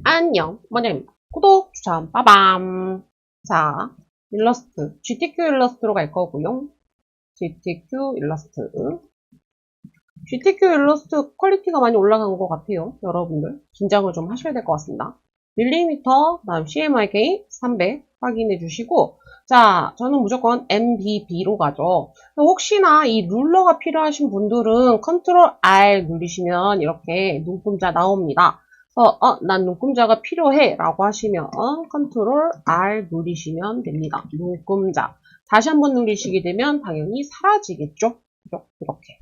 안녕, 원장입니다. 구독, 추천, 빠밤. 자, 일러스트. GTQ 일러스트로 갈 거고요. GTQ 일러스트. GTQ 일러스트 퀄리티가 많이 올라간 것 같아요. 여러분들. 긴장을 좀 하셔야 될 것 같습니다. 밀리미터, 다음 CMYK 300 확인해 주시고, 자, 저는 무조건 MBB로 가죠. 혹시나 이 룰러가 필요하신 분들은 컨트롤 R 누르시면 이렇게 눈금자 나옵니다. 난 눈금자가 필요해 라고 하시면 컨트롤 R 누르시면 됩니다. 눈금자. 다시 한번 누르시게 되면 당연히 사라지겠죠? 이렇게.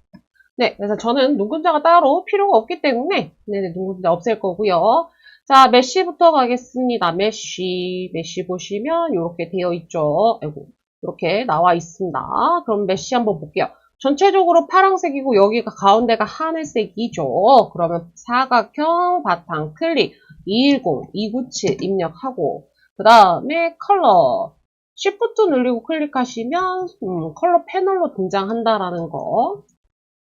네, 그래서 저는 눈금자가 따로 필요가 없기 때문에 눈금자 없앨 거고요. 자, 메쉬부터 가겠습니다. 메쉬 보시면 이렇게 되어 있죠. 아이고, 이렇게 나와 있습니다. 그럼 메쉬 한번 볼게요. 전체적으로 파란색이고 여기가 가운데가 하늘색이죠. 그러면 사각형 바탕 클릭 210, 297 입력하고 그 다음에 컬러 Shift 누르고 클릭하시면 컬러 패널로 등장한다라는 거.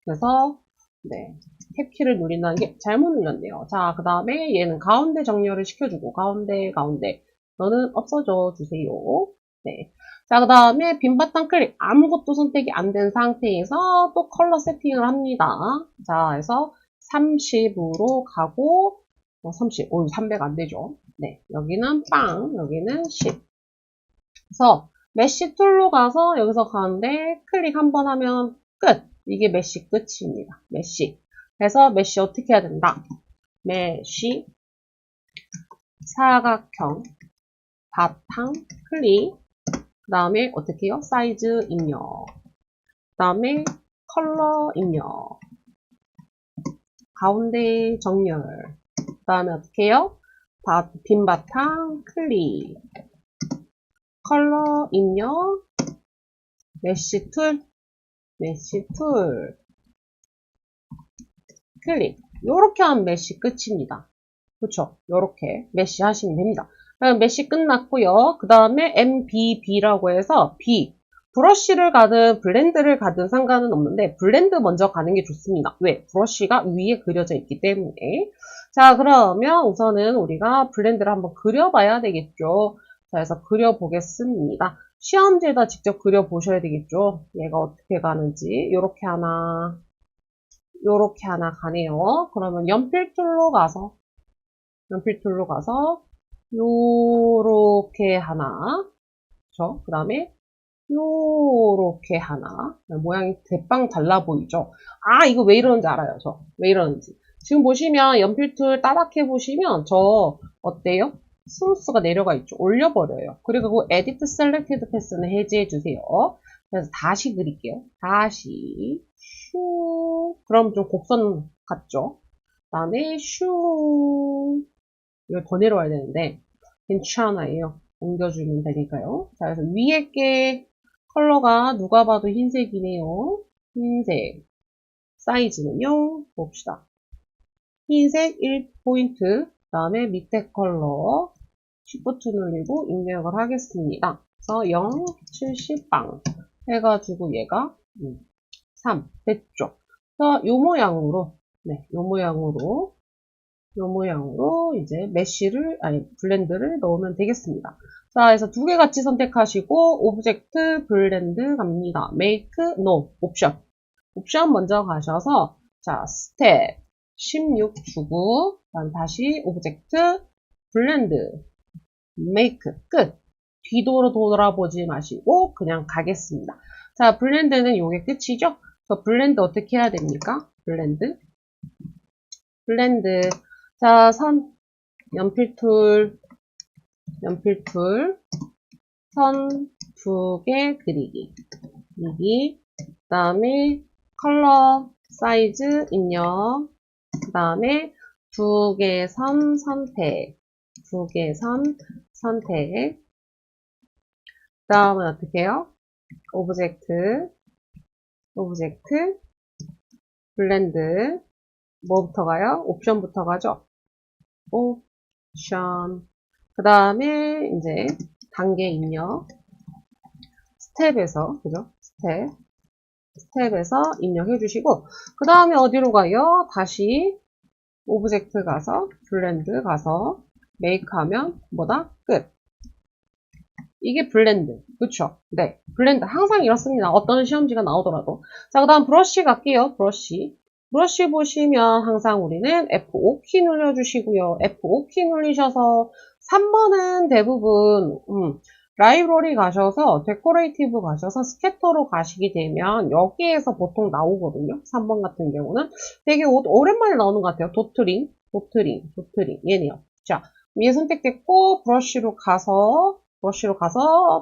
그래서 네, 탭키를 누른다는 게 잘못 눌렀네요. 자, 그 다음에 얘는 가운데 정렬을 시켜주고 가운데 너는 없어져 주세요. 네. 자, 그 다음에 빈 바탕 클릭 아무것도 선택이 안 된 상태에서 또 컬러 세팅을 합니다. 자, 그래서 30으로 가고 30, 300 안 되죠. 네, 여기는 빵, 여기는 10. 그래서 메쉬 툴로 가서 여기서 가운데 클릭 한번 하면 끝. 이게 메쉬 끝입니다. 메쉬. 그래서 메쉬 어떻게 해야 된다? 메쉬 사각형 바탕 클릭 그 다음에 어떻게 해요? 사이즈 입력 그 다음에 컬러 입력 가운데 정렬 그 다음에 어떻게 해요? 빈 바탕 클릭 컬러 입력 메쉬 툴 클릭. 요렇게 하면 메쉬 끝입니다. 그렇죠? 요렇게 메쉬 하시면 됩니다. 메쉬 끝났고요. 그 다음에 MBB라고 해서 B. 브러쉬를 가든 블렌드를 가든 상관은 없는데 블렌드 먼저 가는 게 좋습니다. 왜? 브러쉬가 위에 그려져 있기 때문에. 자, 그러면 우선은 우리가 블렌드를 한번 그려봐야 되겠죠. 자, 그래서 그려보겠습니다. 시험지에다 직접 그려보셔야 되겠죠. 얘가 어떻게 가는지. 요렇게 하나 가네요. 그러면 연필 툴로 가서 요렇게 하나, 그쵸? 그 다음에 요렇게 하나. 모양이 대빵 달라 보이죠? 아, 이거 왜 이러는지 알아요, 저. 왜 이러는지. 지금 보시면 연필 툴 따닥해 보시면 저 어때요? 스무스가 내려가 있죠. 올려버려요. 그리고 그 에디트 셀렉티드 패스는 해제해 주세요. 그래서 다시 그릴게요. 다시 슈. 그럼 좀 곡선 같죠? 그 다음에 슈. 이거 더 내려와야 되는데 괜찮아요. 옮겨주면 되니까요. 자, 그래서 위에 게 컬러가 누가 봐도 흰색이네요. 흰색. 사이즈는요. 봅시다. 흰색 1포인트. 그 다음에 밑에 컬러. Shift 눌리고 입력을 하겠습니다. 그래서 0, 70빵. 해가지고 얘가 3. 됐죠. 그래서 요 모양으로, 요 모양으로 이제 블렌드를 넣으면 되겠습니다. 자, 그래서 두 개 같이 선택하시고, 오브젝트, 블렌드 갑니다. Make, No, 옵션 먼저 가셔서, 자, 스텝 16 주고, 그다음 다시 오브젝트, 블렌드, Make, 끝. 뒤로 돌아보지 마시고, 그냥 가겠습니다. 자, 블렌드는 요게 끝이죠? 저 블렌드 어떻게 해야 됩니까? 블렌드. 자, 연필툴, 선 두 개 그리기, 그 다음에 컬러, 사이즈 입력, 그 다음에 두 개 선 선택, 그 다음은 어떻게 해요? 오브젝트, 블렌드, 뭐부터 가요? 옵션부터 가죠? 옵션. 그 다음에 이제 단계 입력. 스텝에서, 그죠? 스텝에서 입력해 주시고, 그 다음에 어디로 가요? 다시 오브젝트 가서, 블렌드 가서, make 하면 뭐다? 끝. 이게 블렌드. 그쵸? 네. 블렌드. 항상 이렇습니다. 어떤 시험지가 나오더라도. 자, 그 다음 브러쉬 갈게요. 브러쉬. 브러쉬 보시면 항상 우리는 F5키 눌러주시고요. F5키 눌리셔서 3번은 대부분 라이브러리 가셔서 데코레이티브 가셔서 스캐터로 가시게 되면 여기에서 보통 나오거든요. 3번 같은 경우는 되게 오랜만에 나오는 것 같아요. 도트링, 얘네요. 자, 위에 선택됐고 브러쉬로 가서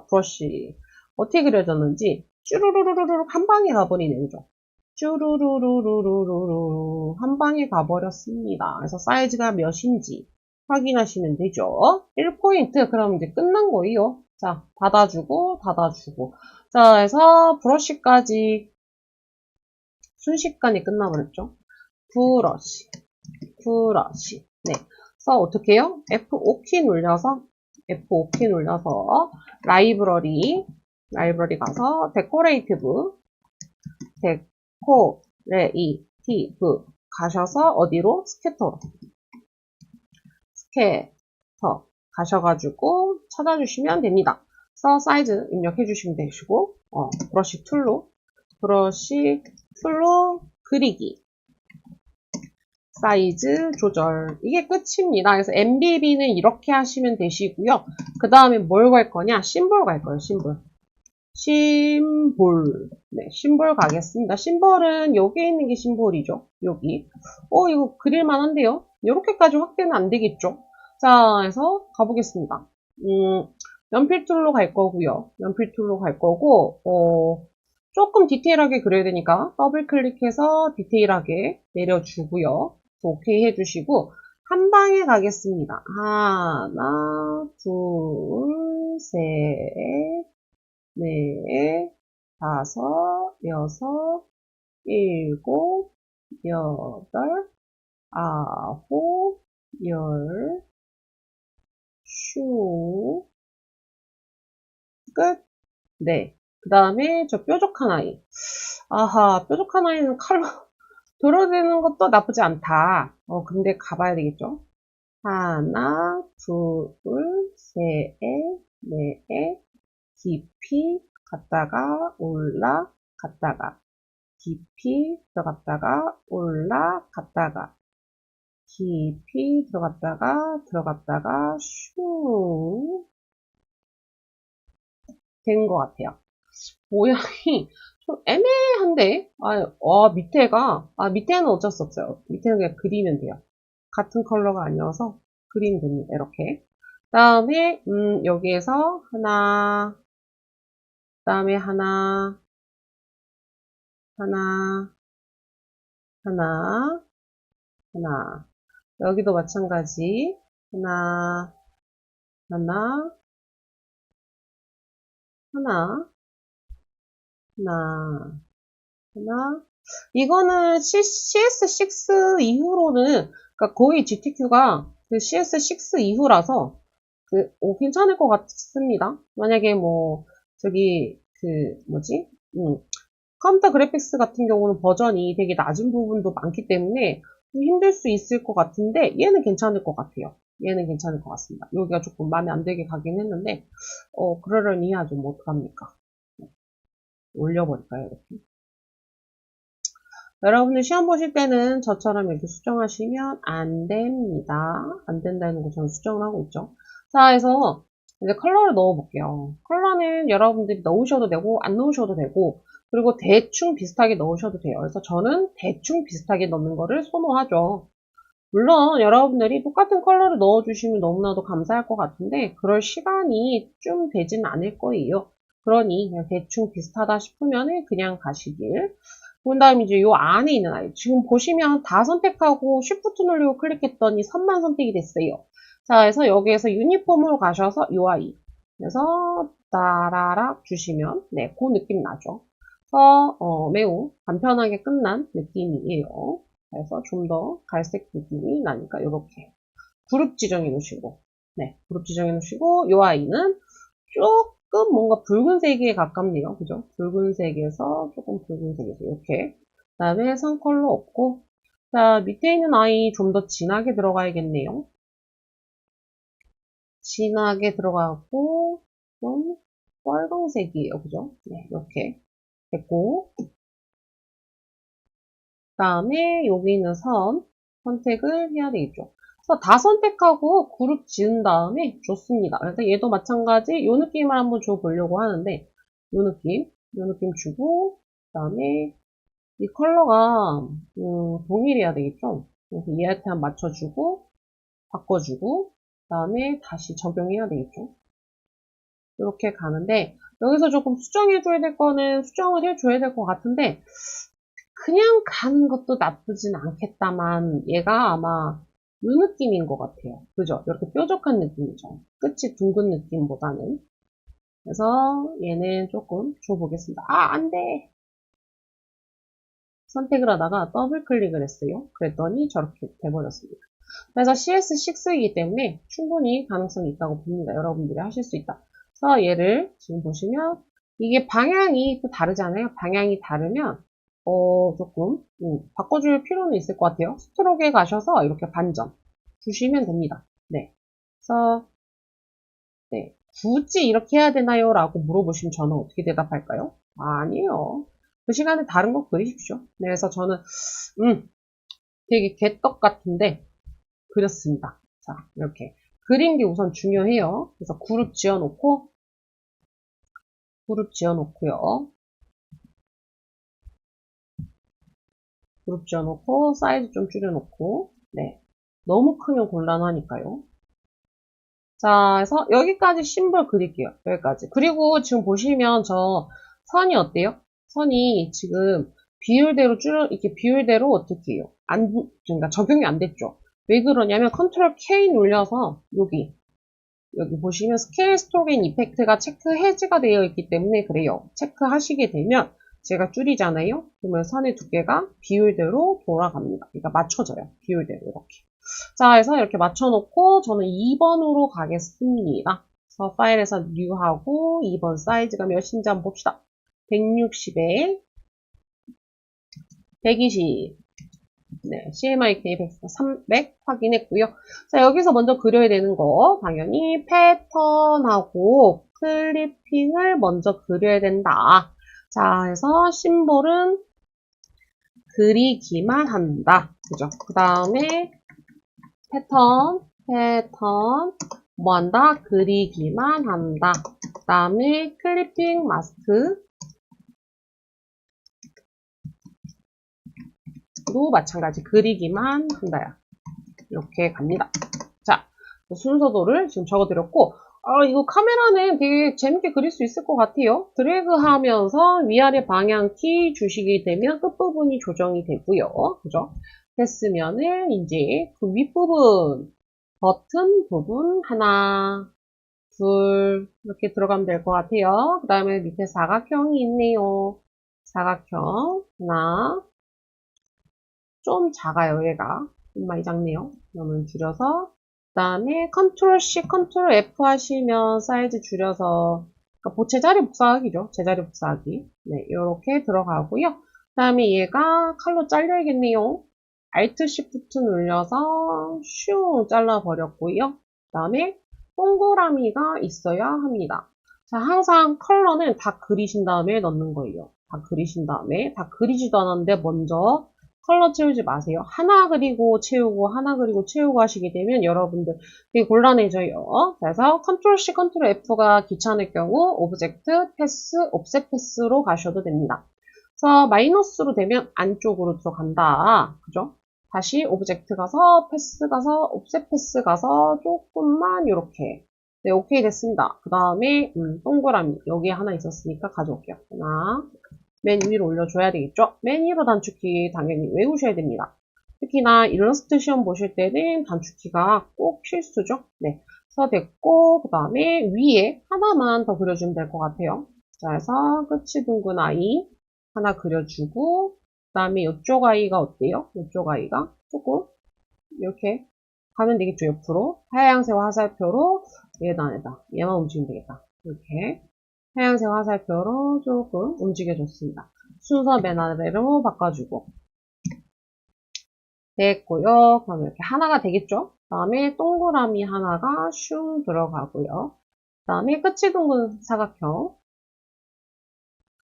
브러쉬 어떻게 그려졌는지 쭈루루루루루 한 방에 가버리네. 그죠? 쭈루루루루루루 한 방에 가버렸습니다. 그래서 사이즈가 몇인지 확인하시면 되죠. 1포인트 그럼 이제 끝난 거예요. 자, 닫아주고 자, 해서 브러쉬까지 순식간에 끝나버렸죠. 브러쉬 네. 그래서 어떻게 해요? F5키 눌려서 라이브러리 가서 데코레이티브 가셔서 어디로? 스캐터 가셔가지고 찾아주시면 됩니다. 그래서 사이즈 입력해 주시면 되시고 브러쉬 툴로 그리기 사이즈 조절 이게 끝입니다. 그래서 MBB는 이렇게 하시면 되시고요. 그 다음에 뭘 갈 거냐? 심볼 갈 거예요. 네, 심볼 가겠습니다. 심볼은 여기 있는 게 심볼이죠. 여기. 이거 그릴만 한데요. 이렇게까지 확대는 안 되겠죠. 자, 해서 가보겠습니다. 연필 툴로 갈 거고요. 조금 디테일하게 그려야 되니까 더블 클릭해서 디테일하게 내려주고요. 오케이 해주시고 한 방에 가겠습니다. 하나, 둘, 셋, 넷, 다섯, 여섯, 일곱, 여덟, 아홉, 열, 끝. 네. 그 다음에 저 뾰족한 아이. 아하, 뾰족한 아이는 칼로 들어대는 것도 나쁘지 않다. 근데 가봐야 되겠죠? 하나, 둘, 셋, 넷, 깊이 갔다가 올라갔다가 깊이 들어갔다가 올라갔다가 깊이 들어갔다가 슝 된 것 같아요. 모양이 좀 애매한데 밑에는 어쩔 수 없어요. 밑에는 그냥 그리면 돼요. 같은 컬러가 아니어서 그리면 됩니다. 이렇게. 그 다음에 여기에서 하나, 그 다음에 하나, 여기도 마찬가지. 하나, 하나, 이거는 CS6 이후로는, 그러니까 거의 GTQ가 그 CS6 이후라서, 괜찮을 것 같습니다. 만약에 컴퓨터 그래픽스 같은 경우는 버전이 되게 낮은 부분도 많기 때문에 좀 힘들 수 있을 것 같은데, 얘는 괜찮을 것 같아요. 얘는 괜찮을 것 같습니다. 여기가 조금 마음에 안 들게 가긴 했는데, 그러려니 하죠. 뭐, 어떡합니까? 올려버릴까요, 이렇게? 여러분들 시험 보실 때는 저처럼 이렇게 수정하시면 안 됩니다. 안 된다는 거 저는 수정을 하고 있죠. 자, 그래서 이제 컬러를 넣어볼게요. 컬러는 여러분들이 넣으셔도 되고, 안 넣으셔도 되고, 그리고 대충 비슷하게 넣으셔도 돼요. 그래서 저는 대충 비슷하게 넣는 거를 선호하죠. 물론 여러분들이 똑같은 컬러를 넣어주시면 너무나도 감사할 것 같은데, 그럴 시간이 좀 되진 않을 거예요. 그러니 그냥 대충 비슷하다 싶으면 그냥 가시길. 그 다음에 이제 요 안에 있는 아이. 지금 보시면 다 선택하고 쉬프트 누르고 클릭했더니 선만 선택이 됐어요. 자, 그래서 여기에서 유니폼으로 가셔서 요 아이. 그래서 따라락 주시면 네, 그 느낌 나죠. 그래서 매우 간편하게 끝난 느낌이에요. 그래서 좀 더 갈색 느낌이 나니까 이렇게 그룹 지정해 놓으시고 그룹 지정해 놓으시고 요 아이는 조금 뭔가 붉은색에 가깝네요. 그죠? 붉은색에서 조금 붉은색에서 이렇게 그 다음에 선 컬러 없고 자 밑에 있는 아이 좀 더 진하게 들어가야겠네요. 진하게 들어가고 좀 빨강색이에요. 그죠? 네, 이렇게 됐고 그다음에 여기 있는 선 선택을 해야 되겠죠. 그래서 다 선택하고 그룹 지은 다음에 좋습니다. 그래서 얘도 마찬가지 이 느낌을 한번 줘보려고 하는데 이 느낌 주고 그다음에 이 컬러가 동일해야 되겠죠. 그래서 얘한테 한 맞춰주고 바꿔주고 그다음에 다시 적용해야 되겠죠. 이렇게 가는데 여기서 조금 수정해줘야 될 거는 수정을 해줘야 될 것 같은데 그냥 가는 것도 나쁘진 않겠다만 얘가 아마 이 느낌인 것 같아요. 그죠? 이렇게 뾰족한 느낌이죠. 끝이 둥근 느낌보다는. 그래서 얘는 조금 줘보겠습니다. 아, 안 돼! 선택을 하다가 더블 클릭을 했어요. 그랬더니 저렇게 돼버렸습니다. 그래서 CS6이기 때문에 충분히 가능성이 있다고 봅니다. 여러분들이 하실 수 있다. 그래서 얘를 지금 보시면 이게 방향이 또 다르잖아요. 방향이 다르면 조금 바꿔줄 필요는 있을 것 같아요. 스트로크에 가셔서 이렇게 반점 주시면 됩니다. 네. 그래서 네. 굳이 이렇게 해야 되나요? 라고 물어보시면 저는 어떻게 대답할까요? 아니에요. 그 시간에 다른 거 그리십시오. 네, 그래서 저는 되게 개떡 같은데 그렸습니다. 자, 이렇게 그린 게 우선 중요해요. 그래서 그룹 지어놓고요. 그룹 지어놓고 사이즈 좀 줄여놓고 네, 너무 크면 곤란하니까요. 자, 그래서 여기까지 심벌 그릴게요. 여기까지. 그리고 지금 보시면 저 선이 어때요? 선이 지금 비율대로 이렇게 비율대로 어떻게 해요? 그러니까 적용이 안 됐죠. 왜 그러냐면 컨트롤 K 눌려서 여기 보시면 스케일 스트로크 인 이펙트가 체크 해제가 되어 있기 때문에 그래요. 체크하시게 되면 제가 줄이잖아요. 그러면 선의 두께가 비율대로 돌아갑니다. 그러니까 맞춰져요. 비율대로 이렇게. 자, 그래서 이렇게 맞춰놓고 저는 2번으로 가겠습니다. 그래서 파일에서 뉴하고 2번 사이즈가 몇인지 한번 봅시다. 160에 120. 네, CMYK 300 확인했고요. 자, 여기서 먼저 그려야 되는 거 당연히 패턴하고 클리핑을 먼저 그려야 된다. 자, 그래서 심볼은 그리기만 한다. 그죠? 그 다음에 패턴 뭐 한다? 그리기만 한다. 그 다음에 클리핑 마스크 도 마찬가지 그리기만 한다야. 이렇게 갑니다. 자, 순서도를 지금 적어드렸고 이거 카메라는 되게 재밌게 그릴 수 있을 것 같아요. 드래그 하면서 위아래 방향키 주시게 되면 끝부분이 조정이 되고요. 그죠? 됐으면은 이제 그 윗부분 버튼 부분 하나 둘 이렇게 들어가면 될 것 같아요. 그 다음에 밑에 사각형이 있네요. 사각형 하나 좀 작아요. 얘가 좀 많이 작네요. 그러면 줄여서 그 다음에 컨트롤 C, 컨트롤 F 하시면 사이즈 줄여서 그러니까 제자리 복사하기죠. 제자리 복사하기. 네, 이렇게 들어가고요. 그 다음에 얘가 칼로 잘려야겠네요. Alt Shift 눌려서 슝 잘라버렸고요. 그 다음에 동그라미가 있어야 합니다. 자, 항상 컬러는 다 그리신 다음에 넣는 거예요. 다 그리신 다음에 다 그리지도 않았는데 먼저 컬러 채우지 마세요. 하나 그리고 채우고 하나 그리고 채우고 하시게 되면 여러분들 되게 곤란해져요. 그래서 컨트롤 C, 컨트롤 F가 귀찮을 경우 오브젝트, 패스, 옵셋 패스로 가셔도 됩니다. 그래서 마이너스로 되면 안쪽으로 들어간다. 그죠? 다시 오브젝트 가서 패스 가서 옵셋 패스 가서 조금만 이렇게 네, 오케이 됐습니다. 그 다음에 동그라미 여기에 하나 있었으니까 가져올게요. 하나 맨 위로 올려줘야 되겠죠? 맨 위로 단축키 당연히 외우셔야 됩니다. 특히나 일러스트 시험 보실 때는 단축키가 꼭 필수죠. 네, 그래서 됐고 그 다음에 위에 하나만 더 그려주면 될 것 같아요. 자, 그래서 끝이 둥근 아이 하나 그려주고 그 다음에 이쪽 아이가 어때요? 이쪽 아이가 조금 이렇게 가면 되겠죠. 옆으로 하얀색 화살표로 얘만 움직이면 되겠다. 이렇게 하얀색 화살표로 조금 움직여줬습니다. 순서 맨 아래로 바꿔주고 됐고요. 그럼 이렇게 하나가 되겠죠? 다음에 동그라미 하나가 슝 들어가고요. 다음에 끝이 둥근 사각형.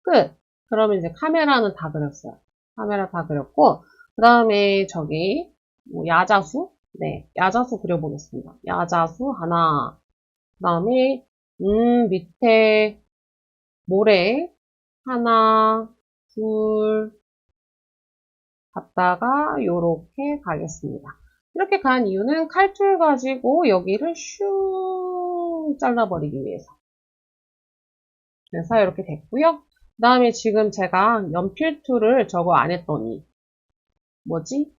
끝. 그러면 이제 카메라는 다 그렸어요. 카메라 다 그렸고, 그 다음에 저기, 뭐 야자수? 네, 야자수 그려보겠습니다. 야자수 하나. 그 다음에, 밑에 모래 하나, 둘, 갔다가 요렇게 가겠습니다. 이렇게 간 이유는 칼툴 가지고 여기를 슝 잘라버리기 위해서. 그래서 이렇게 됐고요. 그 다음에 지금 제가 연필툴을 저거 안 했더니 뭐지?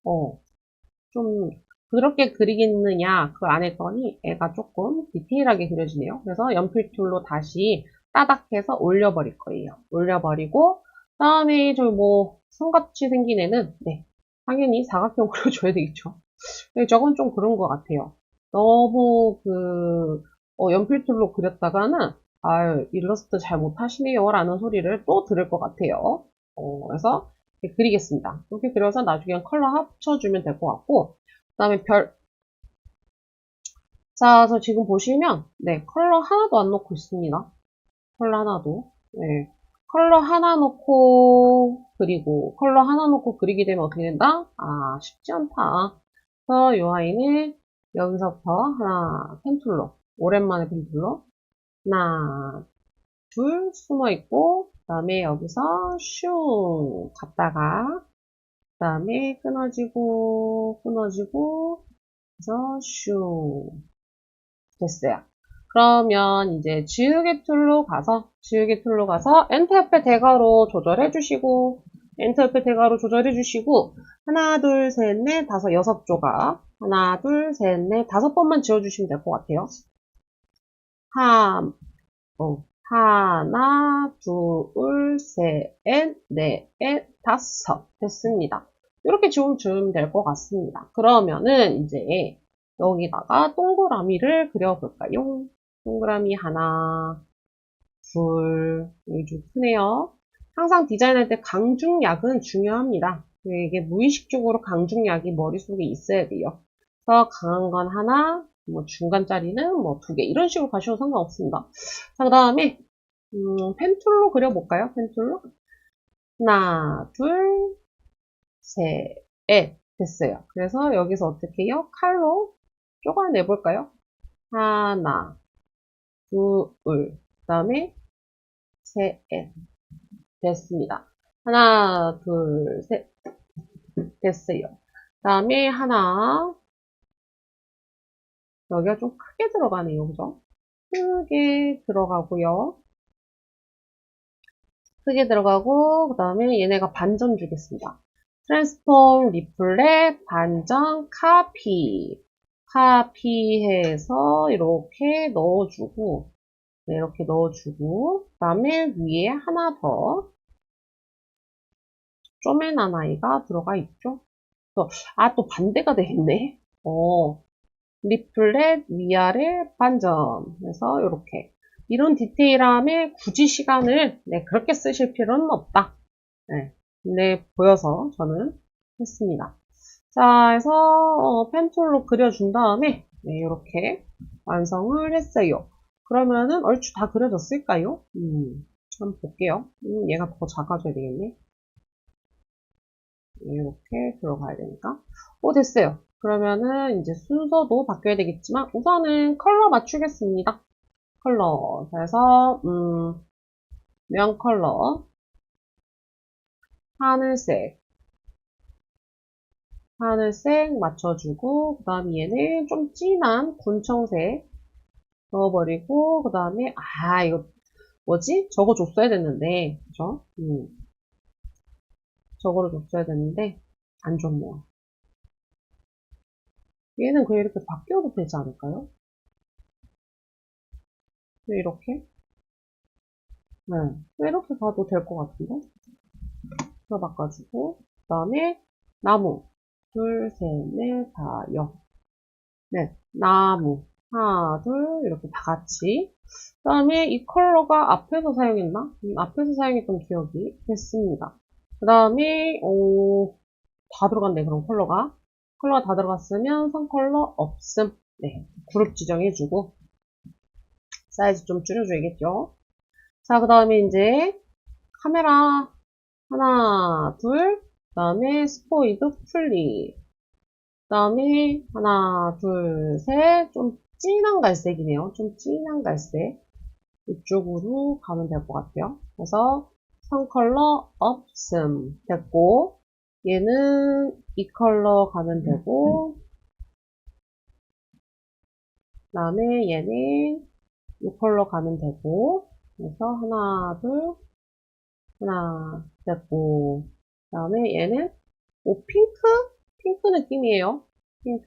좀 그렇게 그리겠느냐 그걸 안 했더니 애가 조금 디테일하게 그려지네요. 그래서 연필툴로 다시 따닥해서 올려버릴 거예요. 올려버리고 그 다음에 저기 뭐 손같이 생긴 애는 네 당연히 사각형 그려줘야 되겠죠. 근데 저건 좀 그런 것 같아요. 너무 연필툴로 그렸다가는 아유 일러스트 잘 못하시네요 라는 소리를 또 들을 것 같아요. 그래서 이렇게 그리겠습니다. 이렇게 그려서 나중에 컬러 합쳐주면 될 것 같고 그 다음에 자, 그래서 지금 보시면 네 컬러 하나도 안 넣고 있습니다. 컬러 하나도 네 컬러 하나 넣고 그리고 컬러 하나 넣고 그리게 되면 어떻게 된다? 아 쉽지 않다. 그래서 이 아이는 여기서부터 하나 펜툴로 오랜만에 펜툴로 하나 둘 숨어 있고 그 다음에 여기서 슝 갔다가 그 다음에 끊어지고 그래서 슝 됐어요. 그러면 이제 지우개 툴로 가서 엔터 옆에 대괄호 조절해 주시고 엔터 옆에 대괄호 조절해 주시고 하나 둘 셋 넷 다섯 여섯 조각 하나 둘 셋 넷 다섯 번만 지워주시면 될 것 같아요. 하나 둘 셋 넷 다섯 됐습니다. 이렇게 지우면 될 것 같습니다. 그러면은 이제 여기다가 동그라미를 그려볼까요? 동그라미 하나, 둘, 여기 좀 크네요. 항상 디자인할 때 강중약은 중요합니다. 이게 무의식적으로 강중약이 머릿속에 있어야 돼요. 그래서 강한 건 하나, 뭐 중간짜리는 뭐 두 개, 이런 식으로 가셔도 상관없습니다. 자, 그 다음에, 펜툴로 그려볼까요? 펜툴로? 하나, 둘, 셋, 됐어요. 그래서 여기서 어떻게 해요? 칼로 쪼가내볼까요? 하나, 둘, 그 다음에 셋, 됐습니다. 하나, 둘, 셋, 됐어요. 그 다음에 하나, 여기가 좀 크게 들어가네요. 그죠? 크게 들어가고요. 크게 들어가고, 그 다음에 얘네가 반전 주겠습니다. 트랜스폼, 리플렛, 반전, 카피. 카피해서 이렇게 넣어주고, 네, 이렇게 넣어주고, 그 다음에 위에 하나 더, 쪼매난 아이가 들어가 있죠. 또 반대가 되겠네. 리플렛, 위아래, 반전. 그래서 이렇게. 이런 디테일함에 굳이 시간을 그렇게 쓰실 필요는 없다. 네, 근데 보여서 저는 했습니다. 자, 해서 펜툴로 그려준 다음에 이렇게 완성을 했어요. 그러면은 얼추 다 그려졌을까요? 한번 볼게요. 얘가 더 작아져야 되겠네. 이렇게 들어가야 되니까. 됐어요. 그러면은 이제 순서도 바뀌어야 되겠지만 우선은 컬러 맞추겠습니다. 컬러. 그래서 면 컬러. 하늘색 맞춰주고 그 다음 얘는 좀 진한 군청색 넣어버리고 그 다음에 이거 뭐지? 저거 줬어야 됐는데 그죠? 저거를 줬어야 됐는데 안 줬네요. 얘는 그냥 이렇게 바뀌어도 되지 않을까요? 왜 이렇게? 네, 왜 이렇게 가도 될 것 같은데? 이거 바꿔주고 그 다음에 나무 둘, 셋, 넷, 다, 여. 네, 나무 하나, 둘 이렇게 다 같이 그 다음에 이 컬러가 앞에서 사용했나? 앞에서 사용했던 기억이 됐습니다. 그 다음에 다 들어갔네 그럼 컬러가 컬러가 다 들어갔으면 선 컬러 없음. 네, 그룹 지정해주고 사이즈 좀 줄여줘야겠죠. 자, 그 다음에 이제 카메라 하나, 둘, 그 다음에 스포이드 풀리, 그 다음에 하나, 둘, 셋, 좀 진한 갈색이네요. 좀 진한 갈색. 이쪽으로 가면 될 것 같아요. 그래서 선 컬러 없음 됐고, 얘는 이 컬러 가면 되고, 그 다음에 얘는 이 컬러 가면 되고, 그래서 하나, 둘, 하나 됐고, 그 다음에 얘는 오, 핑크? 핑크 느낌이에요. 핑크.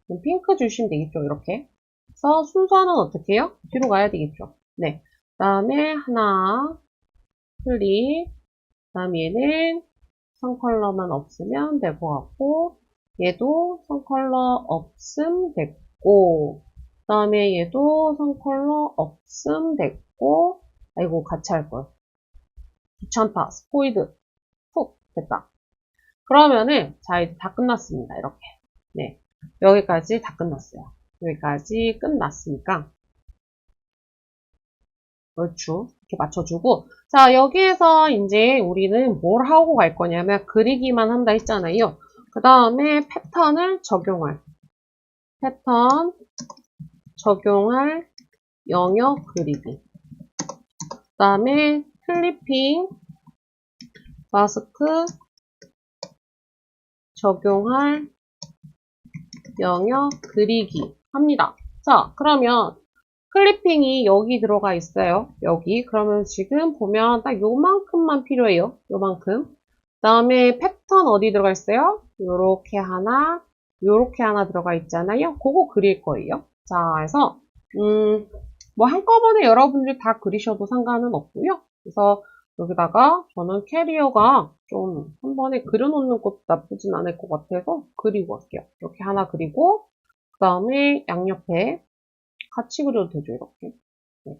그럼 핑크 주시면 되겠죠, 이렇게. 그래서 순서는 어떻게 해요? 뒤로 가야 되겠죠. 네. 그 다음에 하나, 플리. 그 다음에 얘는 선 컬러만 없으면 될 것 같고, 얘도 선 컬러 없음 됐고, 그 다음에 얘도 선 컬러 없음 됐고, 아이고, 같이 할걸. 귀찮다. 스포이드. 푹. 됐다. 그러면은, 자, 이제 다 끝났습니다. 이렇게. 네. 여기까지 다 끝났어요. 여기까지 끝났으니까, 얼추 이렇게 맞춰주고, 자, 여기에서 이제 우리는 뭘 하고 갈 거냐면, 그리기만 한다 했잖아요. 그 다음에 패턴 적용할 영역 그리기. 그 다음에 클리핑, 마스크 적용할 영역 그리기 합니다. 자, 그러면 클리핑이 여기 들어가 있어요. 여기. 그러면 지금 보면 딱 요만큼만 필요해요. 요만큼. 그 다음에 패턴 어디 들어가 있어요? 요렇게 하나 들어가 있잖아요. 그거 그릴 거예요. 자, 그래서 뭐 한꺼번에 여러분들 다 그리셔도 상관은 없고요. 그래서 여기다가 저는 캐리어가 좀 한 번에 그려놓는 것도 나쁘진 않을 것 같아서 그리고 갈게요. 이렇게 하나 그리고 그 다음에 양옆에 같이 그려도 되죠, 이렇게. 네.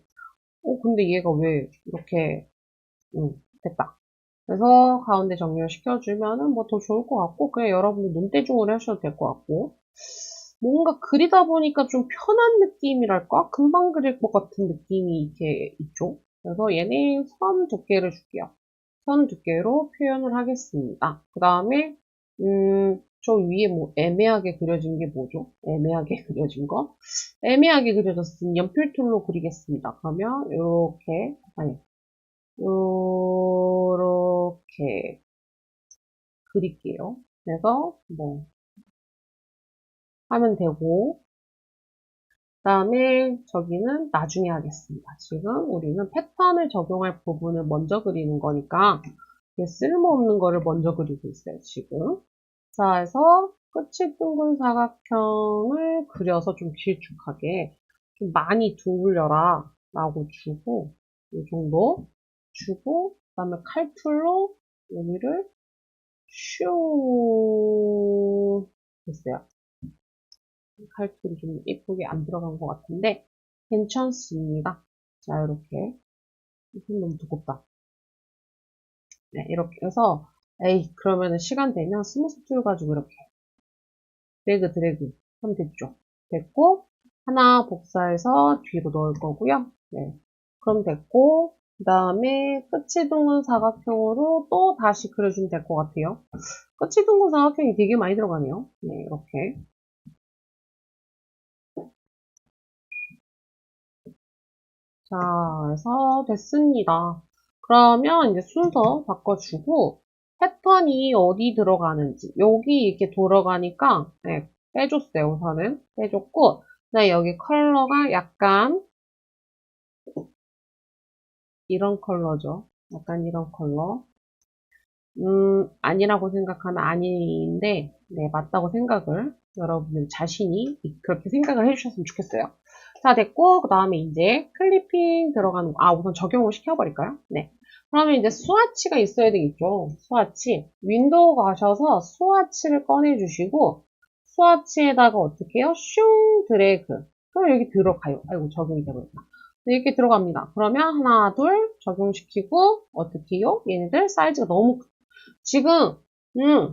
근데 얘가 왜 이렇게 됐다. 그래서 가운데 정리를 시켜주면은 뭐 더 좋을 것 같고 그냥 여러분들 눈대중으로 하셔도 될 것 같고 뭔가 그리다 보니까 좀 편한 느낌이랄까? 금방 그릴 것 같은 느낌이 이렇게 있죠. 그래서 얘는 선 두께를 줄게요. 선 두께로 표현을 하겠습니다. 그 다음에 저 위에 뭐 애매하게 그려진 게 뭐죠? 애매하게 그려진 거? 애매하게 그려졌으니 연필툴로 그리겠습니다. 그러면 요렇게 아니 요렇게 그릴게요. 그래서 뭐 하면 되고 그 다음에 저기는 나중에 하겠습니다. 지금 우리는 패턴을 적용할 부분을 먼저 그리는 거니까 쓸모없는 거를 먼저 그리고 있어요, 지금. 자, 해서 끝이 둥근 사각형을 그려서 좀 길쭉하게 좀 많이 두울려라 라고 주고 이 정도 주고 그 다음에 칼툴로 여기를 슈 됐어요. 칼툴이 좀 예쁘게 안 들어간 것 같은데 괜찮습니다. 자, 이렇게 이건 너무 두껍다. 네, 이렇게 해서 에이 그러면은 시간 되면 스무스 툴 가지고 이렇게 드래그 하면 됐죠. 됐고 하나 복사해서 뒤로 넣을 거고요. 네, 그럼 됐고 그 다음에 끝이 둥근 사각형으로 또 다시 그려주면 될 것 같아요. 끝이 둥근 사각형이 되게 많이 들어가네요. 네, 이렇게. 자, 그래서 됐습니다. 그러면 이제 순서 바꿔주고 패턴이 어디 들어가는지 여기 이렇게 돌아가니까 네, 빼줬어요. 우선은 빼줬고 그다음에 여기 컬러가 약간 이런 컬러죠. 약간 이런 컬러. 아니라고 생각하면 아닌데 네, 맞다고 생각을 여러분들 자신이 그렇게 생각을 해주셨으면 좋겠어요. 자, 됐고 그 다음에 이제 클리핑 들어가는 거. 우선 적용을 시켜버릴까요? 네. 그러면 이제 스와치가 있어야 되겠죠. 스와치. 윈도우 가셔서 스와치를 꺼내주시고 스와치에다가 어떻게 해요? 슝 드래그. 그럼 여기 들어가요. 아이고 적용이 되버렸다. 이렇게 들어갑니다. 그러면 하나, 둘 적용시키고 어떻게 해요? 얘네들 사이즈가 너무 지금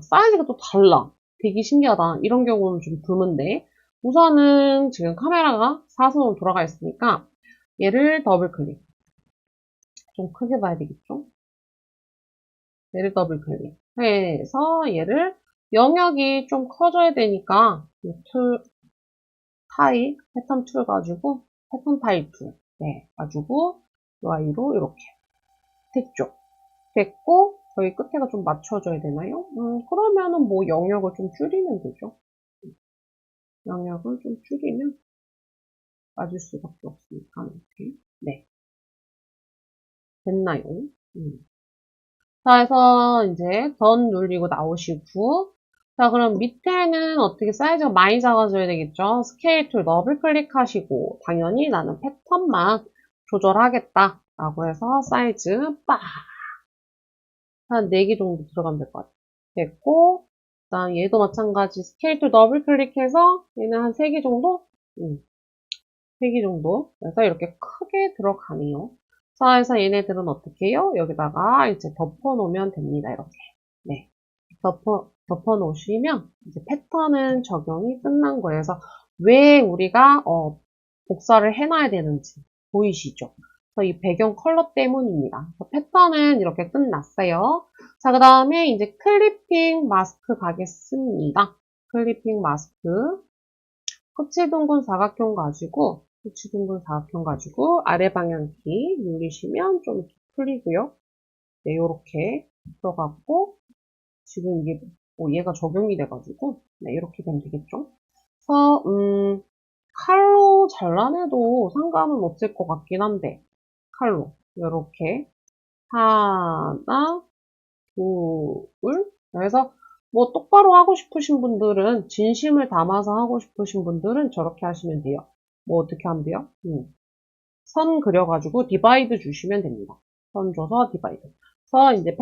사이즈가 또 달라. 되게 신기하다. 이런 경우는 좀 드문데. 우선은 지금 카메라가 사선으로 돌아가 있으니까 얘를 더블 클릭. 좀 크게 봐야 되겠죠? 얘를 더블 클릭해서 얘를 영역이 좀 커져야 되니까 이 툴, 타입, 패턴 툴 가지고 패턴 타입 툴 가지고 Y로 이렇게 됐죠. 됐고 저희 끝에가 좀 맞춰져야 되나요? 그러면은 뭐 영역을 좀 줄이면 되죠. 영역을 좀 줄이면 맞을 수밖에 없으니까 이렇게 네 됐나요? 자, 해서 이제 던 누르고 나오시고 자, 그럼 밑에는 어떻게 사이즈가 많이 작아져야 되겠죠? 스케일 툴 더블 클릭하시고 당연히 나는 패턴만 조절하겠다 라고 해서 사이즈 빡! 한 4개 정도 들어가면 될 것 같아요. 됐고 그 다음 얘도 마찬가지 스케일 툴 더블 클릭해서 얘는 한 3개 정도? 3개 정도 그래서 이렇게 크게 들어가네요. 자, 해서 얘네들은 어떻게 해요? 여기다가 이제 덮어 놓으면 됩니다. 이렇게. 네. 덮어 놓으시면 이제 패턴은 적용이 끝난 거예요. 그래서 왜 우리가 복사를 해놔야 되는지 보이시죠? 그래서 이 배경 컬러 때문입니다. 패턴은 이렇게 끝났어요. 자, 그 다음에 이제 클리핑 마스크 가겠습니다. 클리핑 마스크. 끝이 둥근 사각형 가지고 끝이 둥근 사각형 가지고 아래 방향키 누르시면 좀 이렇게 풀리고요. 네, 요렇게 들어갔고 지금 이게 얘가 적용이 돼가지고 네, 이렇게 되면 되겠죠. 그래서 칼로 잘라내도 상관은 없을 것 같긴 한데 칼로 이렇게 하나 둘 그래서 뭐 똑바로 하고 싶으신 분들은 진심을 담아서 하고 싶으신 분들은 저렇게 하시면 돼요. 뭐 어떻게 하면 돼요? 선 그려가지고 디바이드 주시면 됩니다. 선 줘서 디바이드. 그래서 이제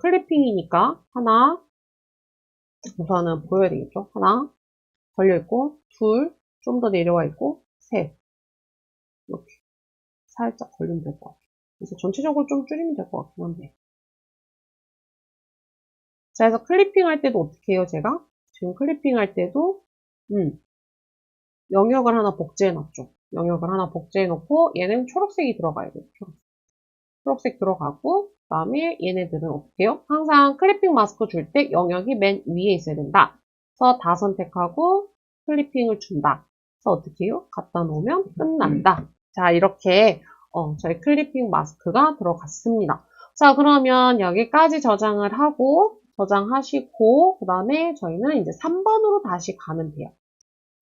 클리핑이니까 하나 우선은 보여야 되겠죠? 하나 걸려있고 둘 좀 더 내려와 있고 셋 이렇게 살짝 걸리면 될 것 같아요. 그래서 전체적으로 좀 줄이면 될 것 같긴 한데 자, 그래서 클리핑 할 때도 어떻게 해요, 제가? 지금 클리핑 할 때도, 영역을 하나 복제해 놨죠. 영역을 하나 복제해 놓고, 얘는 초록색이 들어가야 돼요. 초록색 들어가고, 그 다음에 얘네들은 어떻게 해요? 항상 클리핑 마스크 줄 때 영역이 맨 위에 있어야 된다. 그래서 다 선택하고, 클리핑을 준다. 그래서 어떻게 해요? 갖다 놓으면 끝난다. 자, 이렇게, 저희 클리핑 마스크가 들어갔습니다. 자, 그러면 여기까지 저장을 하고, 저장하시고, 그 다음에 저희는 이제 3번으로 다시 가면 돼요.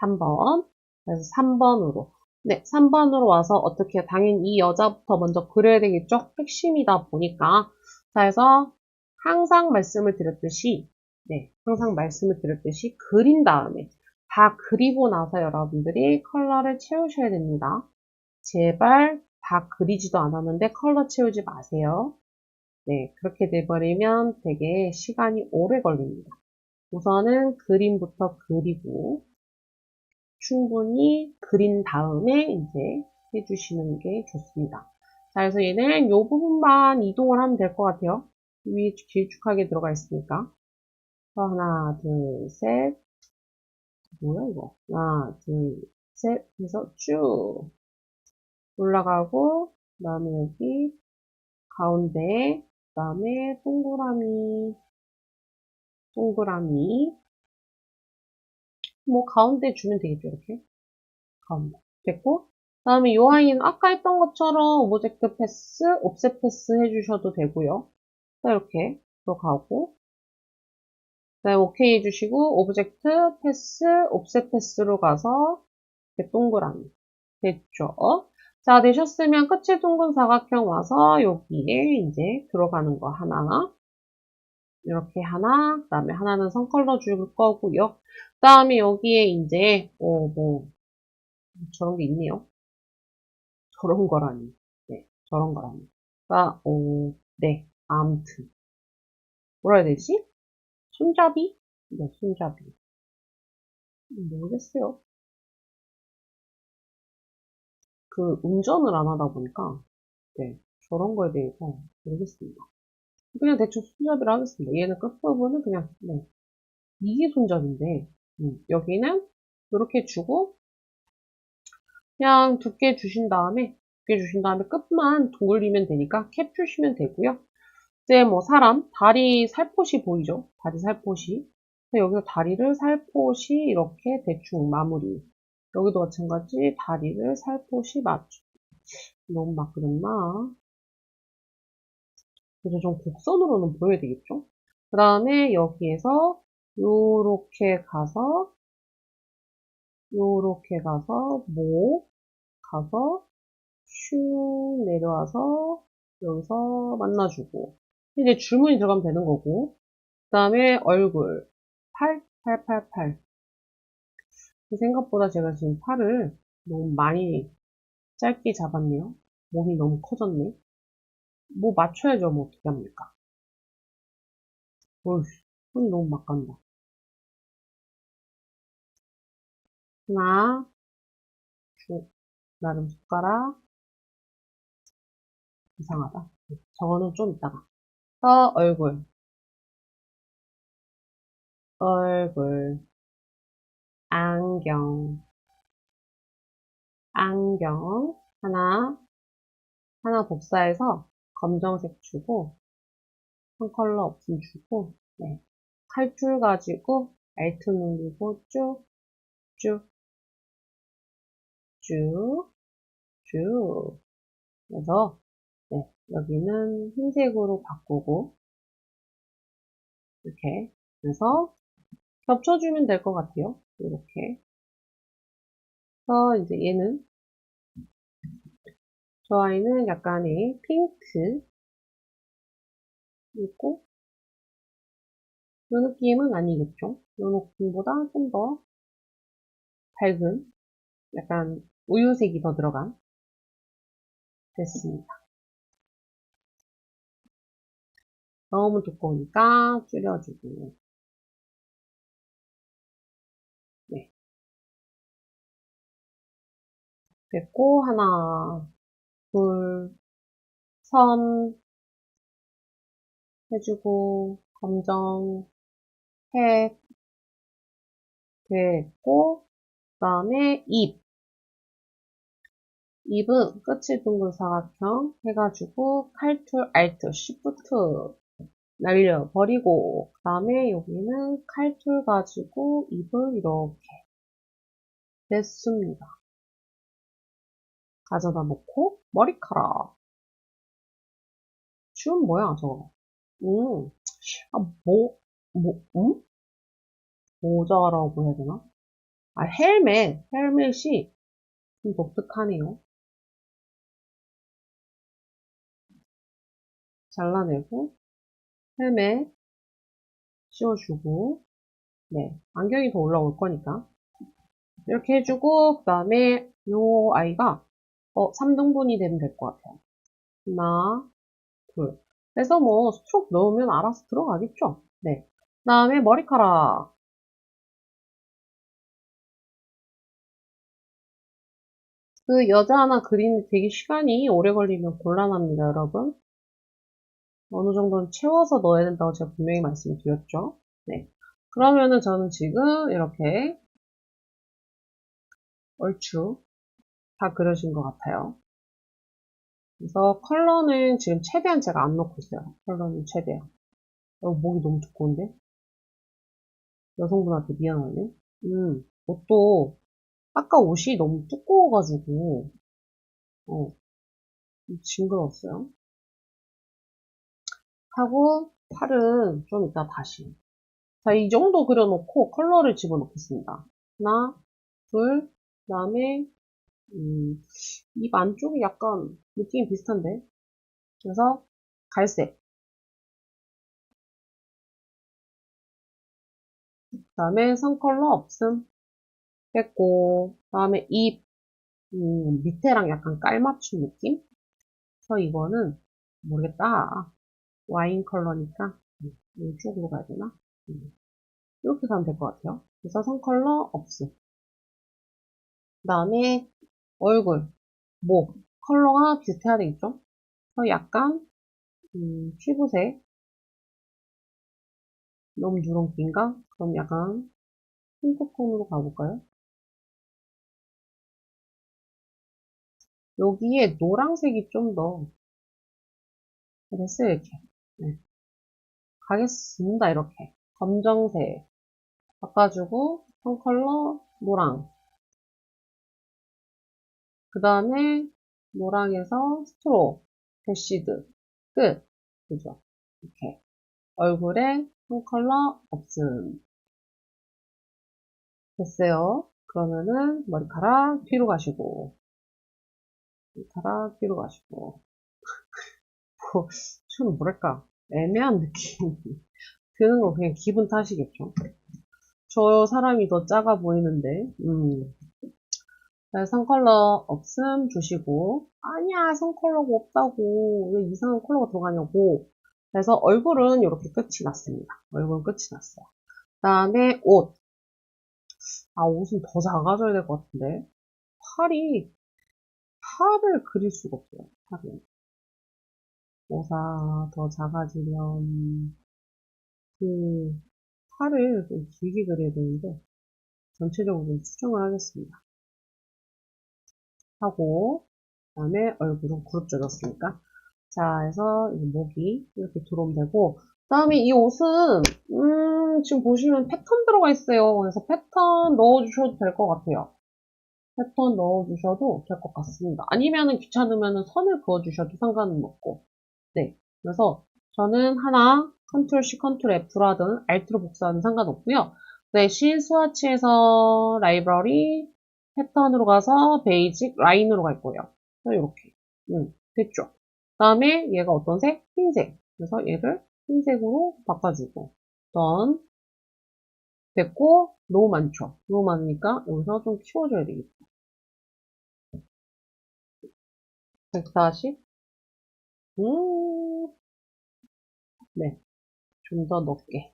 3번. 그래서 3번으로. 네, 3번으로 와서 어떻게 해요? 당연히 이 여자부터 먼저 그려야 되겠죠? 핵심이다 보니까. 자, 그래서 항상 말씀을 드렸듯이, 네, 항상 말씀을 드렸듯이 그린 다음에 다 그리고 나서 여러분들이 컬러를 채우셔야 됩니다. 제발 다 그리지도 않았는데 컬러 채우지 마세요. 네, 그렇게 돼버리면 되게 시간이 오래 걸립니다. 우선은 그림부터 그리고 충분히 그린 다음에 이제 해주시는 게 좋습니다. 자, 그래서 얘는 이 부분만 이동을 하면 될 것 같아요. 위에 길쭉하게 들어가 있으니까. 하나, 둘, 셋. 뭐야, 이거? 하나, 둘, 셋. 해서 쭉 올라가고, 그 다음에 여기 가운데, 그 다음에 동그라미. 뭐 가운데 주면 되겠죠, 이렇게. 가운데. 됐고. 그 다음에 이 아이는 아까 했던 것처럼 오브젝트 패스, 옵셋 패스 해주셔도 되고요. 이렇게 들어가고. 그 다음에 오케이 해주시고, 오브젝트 패스, 옵셋 패스로 가서, 이렇게 동그라미. 됐죠? 자, 되셨으면 끝이 둥근 사각형 와서 여기에 이제 들어가는 거 하나. 이렇게 하나, 그 다음에 하나는 선 컬러 줄 거고요. 그 다음에 여기에 이제, 저런 게 있네요. 저런 거라니. 네, 저런 거라니. 네, 아무튼. 뭐라 해야 되지? 손잡이? 네, 손잡이. 모르겠어요. 그, 운전을 안 하다 보니까, 네, 저런 거에 대해서 모르겠습니다. 그냥 대충 손잡이로 하겠습니다. 얘는 끝부분은 그냥, 네. 이게 손잡인데, 여기는 이렇게 주고, 그냥 두께 주신 다음에, 끝만 동글리면 되니까 캡 주시면 되고요. 이제 뭐 사람, 다리 살포시 보이죠? 다리 살포시. 여기서 다리를 살포시 이렇게 대충 마무리. 여기도 마찬가지 다리를 살포시 맞추. 너무 막 그랬나? 그래서 좀 곡선으로는 보여야 되겠죠? 그 다음에 여기에서 요렇게 가서, 목, 가서, 슉 내려와서, 여기서 만나주고. 이제 줄무늬 들어가면 되는 거고. 그 다음에 얼굴, 팔. 생각보다 제가 지금 팔을 너무 많이 짧게 잡았네요. 몸이 너무 커졌네. 뭐 맞춰야죠. 뭐 어떻게 합니까? 어휴, 손이 너무 막 간다. 하나, 쭉, 나름 숟가락. 이상하다. 저거는 좀 이따가. 얼굴, 얼굴, 안경, 안경. 하나 복사해서 검정색 주고, 한 컬러 없음 주고, 네. 칼줄 가지고, 알트 누르고 쭉, 쭉, 쭉, 쭉. 그래서, 네. 여기는 흰색으로 바꾸고, 이렇게. 그래서, 겹쳐주면 될 것 같아요. 이렇게. 이제 저 아이는 약간의 핑크, 있고, 이 느낌은 아니겠죠? 이 느낌보다 좀 더 밝은, 약간 우유색이 더 들어간, 됐습니다. 너무 두꺼우니까 줄여주고, 네. 됐고, 하나, 둘, 선 해주고, 검정, 색 됐고, 그 다음에 입은 끝이 둥근 사각형 해가지고, 칼툴, 알트, 쉬프트 날려버리고, 그 다음에 여기는 칼툴 가지고 입을 이렇게 냈습니다. 가져다 놓고, 머리카락. 춤 뭐야, 저거? 음, 아, 모자라고 해야 되나? 헬멧이 좀 독특하네요. 잘라내고, 헬멧 씌워주고, 네, 안경이 더 올라올 거니까. 이렇게 해주고, 그 다음에 요 아이가, 3등분이 되면 될 것 같아요. 하나, 둘. 그래서 뭐, 스트로크 넣으면 알아서 들어가겠죠? 네. 그 다음에 머리카락. 그 여자 하나 그리는데 되게 시간이 오래 걸리면 곤란합니다, 여러분. 어느 정도는 채워서 넣어야 된다고 제가 분명히 말씀드렸죠. 네. 그러면은 저는 지금 이렇게 얼추 다 그려진 것 같아요. 그래서 컬러는 지금 최대한 제가 안 넣고 있어요. 컬러는 최대한. 목이 너무 두꺼운데? 여성분한테 미안하네. 옷도 아까 옷이 너무 두꺼워가지고 징그러웠어요. 하고 팔은 좀 이따 다시. 자, 이 정도 그려놓고 컬러를 집어넣겠습니다. 하나, 둘, 그 다음에 입 안쪽이 약간 느낌이 비슷한데. 그래서 갈색. 그 다음에 선 컬러 없음 했고, 그 다음에 입 밑에랑 약간 깔맞춤 느낌? 그래서 이거는 모르겠다. 와인 컬러니까 이쪽으로 가야 되나? 이렇게 가면 될 것 같아요. 그래서 선 컬러 없음. 그 다음에 얼굴, 목 컬러가 비슷해야 되겠죠? 그래서 약간 피부색 너무 누런기인가? 그럼 약간 핑크톤으로 가볼까요? 여기에 노란색이 좀 더, 됐어요, 이렇게. 네. 가겠습니다, 이렇게. 검정색. 바꿔주고, 한 컬러, 노랑. 그 다음에, 노랑에서 스트로, 대시드, 끝. 그죠? 이렇게. 얼굴에 한 컬러 없음. 됐어요. 그러면은, 머리카락 뒤로 가시고, 머리카락 뒤로 가시고. 뭐, 좀 뭐랄까, 애매한 느낌 드는 거 그냥 기분 탓이겠죠. 저 사람이 더 작아 보이는데, 네, 선컬러 없음 주시고, 아니야, 선컬러가 없다고, 왜 이상한 컬러가 들어가냐고. 그래서 얼굴은 이렇게 끝이 났습니다. 얼굴은 끝이 났어요. 그 다음에 옷. 아, 옷은 더 작아져야 될 것 같은데. 팔이, 팔을 그릴 수가 없어요, 팔을. 모사 더 작아지면, 그, 팔을 좀 길게 그려야 되는데, 전체적으로 좀 수정을 하겠습니다. 하고, 그 다음에 얼굴은 그룹 져줬으니까. 자, 해서 목이 이렇게 들어오면 되고, 그 다음에 이 옷은, 지금 보시면 패턴 들어가 있어요. 그래서 패턴 넣어주셔도 될 것 같아요. 패턴 넣어주셔도 될 것 같습니다. 아니면은 귀찮으면은 선을 그어주셔도 상관은 없고. 네. 그래서 저는 하나, 컨트롤 C, 컨트롤 F라든 Alt로 복사하는 상관없고요. 네, 스와치에서 라이브러리, 패턴으로 가서 베이직, 라인으로 갈 거예요. 이렇게. 됐죠? 그 다음에 얘가 어떤 색? 흰색. 그래서 얘를 흰색으로 바꿔주고. 던 됐고, 너무 많죠? 너무 많으니까 여기서 좀 키워줘야 되겠다. 140? 네. 좀 더 높게.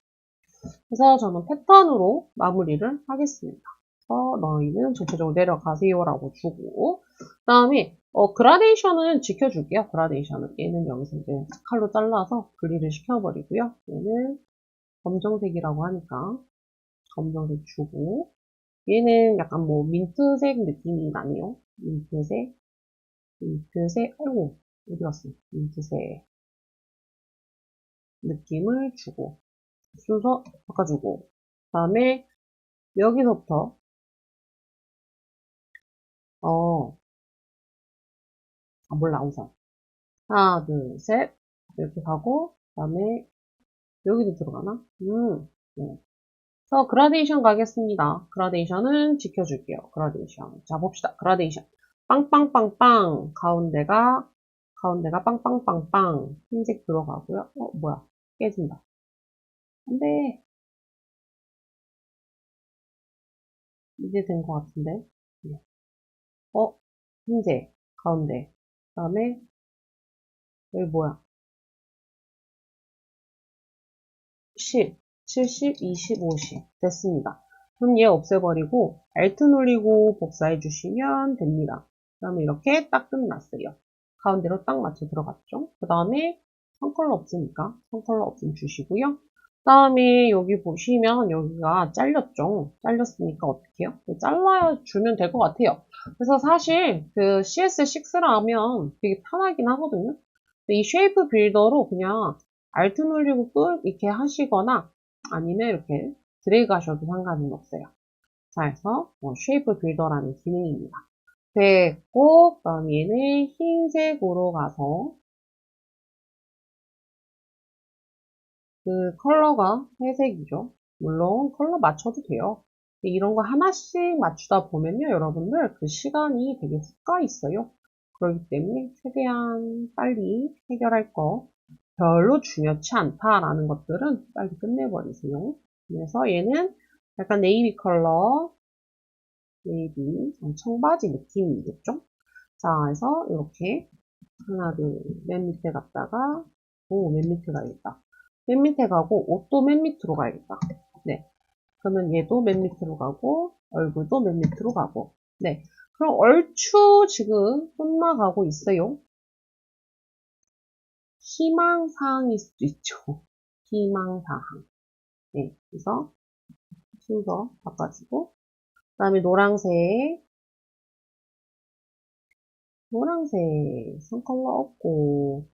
그래서 저는 패턴으로 마무리를 하겠습니다. 그래서 너희는 전체적으로 내려가세요라고 주고, 그 다음에 그라데이션은 지켜줄게요. 그라데이션은 얘는 여기서 이제 칼로 잘라서 분리를 시켜버리고요. 얘는 검정색이라고 하니까 검정색 주고, 얘는 약간 뭐 민트색 느낌이 나네요. 민트색, 민트색, 아이고 어디 갔어? 민트색 느낌을 주고 순서 바꿔주고, 그 다음에 여기서부터 몰라, 우선. 하나, 둘, 셋. 이렇게 가고, 그 다음에, 여기도 들어가나? 네. 그래서 그라데이션 가겠습니다. 그라데이션은 지켜줄게요. 그라데이션. 자, 봅시다. 그라데이션. 빵빵빵빵. 가운데가 빵빵빵빵. 흰색 들어가고요. 뭐야. 깨진다. 안 돼. 이제 된 것 같은데. 네. 흰색. 가운데. 그 다음에, 여기 뭐야. 10, 70, 20, 50 됐습니다. 그럼 얘 없애버리고 Alt 눌리고 복사해 주시면 됩니다. 그 다음에 이렇게 딱 끝났어요. 가운데로 딱 맞춰 들어갔죠. 그 다음에 선컬러 없으니까 선컬러 없음 주시고요. 그 다음에 여기 보시면 여기가 잘렸죠. 잘렸으니까 어떻게 해요? 잘라주면 될 것 같아요. 그래서 사실 그 CS6라면 되게 편하긴 하거든요. 이 쉐이프 빌더로 그냥 Alt 누르고 끝 이렇게 하시거나 아니면 이렇게 드래그 하셔도 상관은 없어요. 자, 해서 쉐이프 빌더라는 기능입니다. 됐고, 그다음 얘는 흰색으로 가서 그 컬러가 회색이죠. 물론 컬러 맞춰도 돼요. 이런 거 하나씩 맞추다 보면요, 여러분들 그 시간이 되게 훅 가 있어요. 그렇기 때문에 최대한 빨리 해결할 거 별로 중요치 않다라는 것들은 빨리 끝내버리세요. 그래서 얘는 약간 네이비 컬러, 네이비 청바지 느낌이겠죠? 자, 그래서 이렇게 하나, 둘, 맨 밑에 갔다가 맨 밑에 가야겠다. 맨 밑에 가고 옷도 맨 밑으로 가야겠다. 네. 그러면 얘도 맨 밑으로 가고 얼굴도 맨 밑으로 가고. 네. 그럼 얼추 지금 끝나가고 있어요. 희망사항일 수도 있죠. 희망사항. 네, 그래서 순서 바꿔주고, 그 다음에 노란색 선컬러 없고,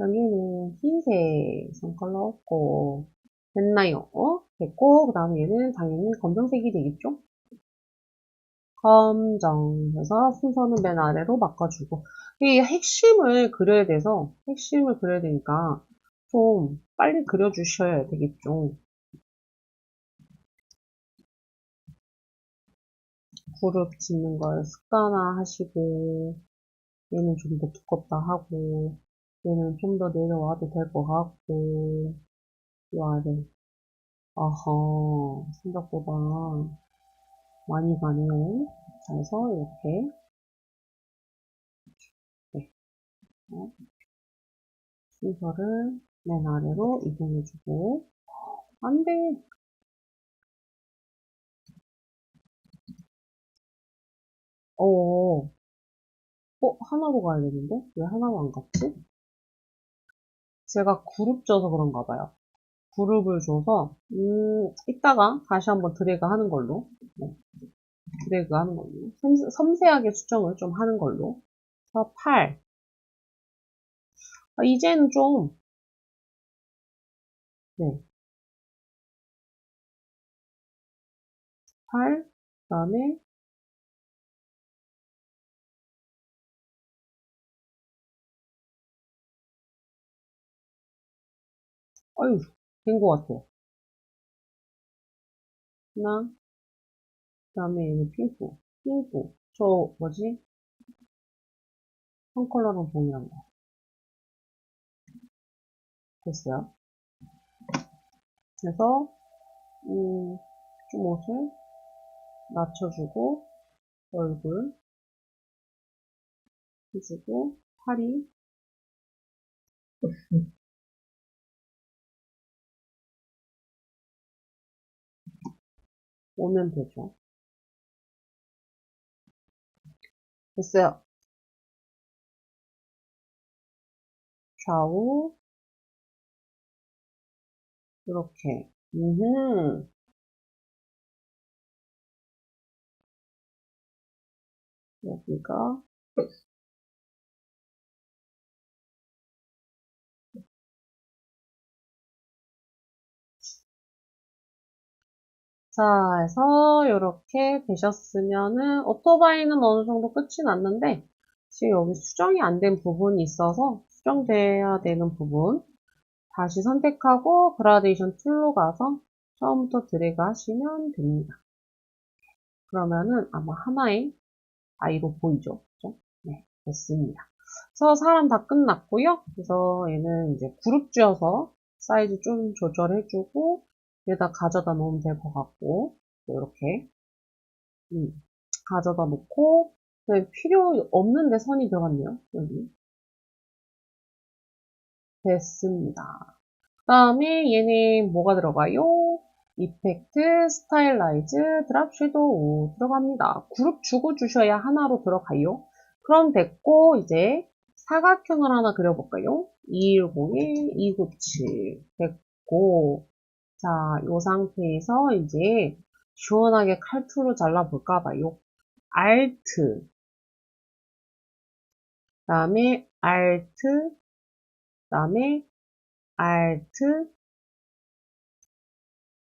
여기는 흰색 선컬러 없고, 됐나요? 됐고, 그 다음에 얘는 당연히 검정색이 되겠죠? 검정. 그래서 순서는 맨 아래로 바꿔주고. 이 핵심을 그려야 되니까 좀 빨리 그려주셔야 되겠죠. 그룹 짓는 걸 습관화 하시고, 얘는 좀 더 두껍다 하고, 얘는 좀 더 내려와도 될 것 같고, 요 아래. 아하, 생각보다 많이 가네요. 그래서 이렇게, 네, 어, 순서를 맨 아래로 이동해주고, 안 돼. 어, 하나로 가야 되는데? 왜 하나로 안 갔지? 제가 그룹 져서 그런가 봐요. 그룹을 줘서, 이따가 다시 한번 드래그 하는 걸로. 네, 드래그 하는 걸로. 섬세하게 수정을 좀 하는 걸로. 그래서 8. 이제는 좀, 네, 8. 그 다음에, 아유, 된 것 같아요. 하나, 그 다음에 얘는 핑크. 핑크. 저, 뭐지? 한 컬러랑 동일한 거. 됐어요. 그래서, 좀 옷을 낮춰주고, 얼굴 해주고, 팔이 오면 되죠. 됐어요. 좌우, 이렇게. 여기가, 자, 해서 이렇게 되셨으면은, 오토바이는 어느 정도 끝이 났는데, 지금 여기 수정이 안 된 부분이 있어서, 수정돼야 되는 부분, 다시 선택하고, 그라데이션 툴로 가서, 처음부터 드래그 하시면 됩니다. 그러면은 아마 하나의 아이로 보이죠? 그죠? 네, 됐습니다. 그래서 사람 다 끝났고요. 그래서 얘는 이제 그룹 쥐어서 사이즈 좀 조절해주고 여기다 가져다 놓으면 될 것 같고 이렇게 가져다 놓고 필요 없는데 선이 들어갔네요. 여기 됐습니다. 그 다음에 얘는 뭐가 들어가요? 이펙트, 스타일라이즈, 드랍 섀도우 들어갑니다. 그룹 주고 주셔야 하나로 들어가요. 그럼 됐고 이제 사각형을 하나 그려볼까요? 210에 297 됐고 자, 이 상태에서 이제 시원하게 칼투로 잘라볼까 봐요. Alt, 그다음에 Alt, 그다음에 Alt,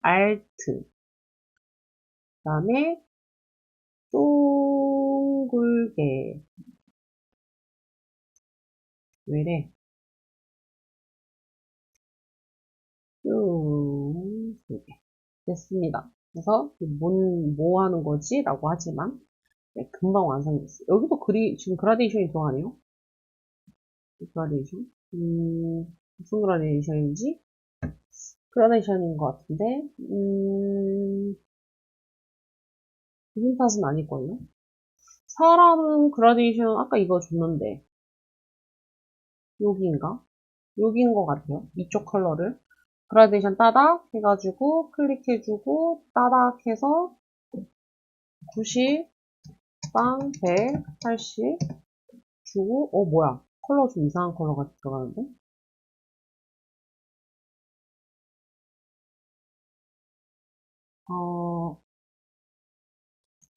Alt, 그다음에 둥글게 왜래? 둥글게 됐습니다. 그래서 뭐 하는 거지? 라고 하지만 네, 금방 완성됐어요. 여기도 지금 그라데이션이 들어가네요. 그라데이션 무슨 그라데이션인지 그라데이션인 것 같은데 기분 탓은 아닐걸요? 사람은 그라데이션 아까 이거 줬는데 여기인가? 여기인 것 같아요. 이쪽 컬러를 그라데이션 따닥 해가지고 클릭해주고 따닥 해서 90, 빵, 100, 80 주고 뭐야 컬러 좀 이상한 컬러가 들어가는데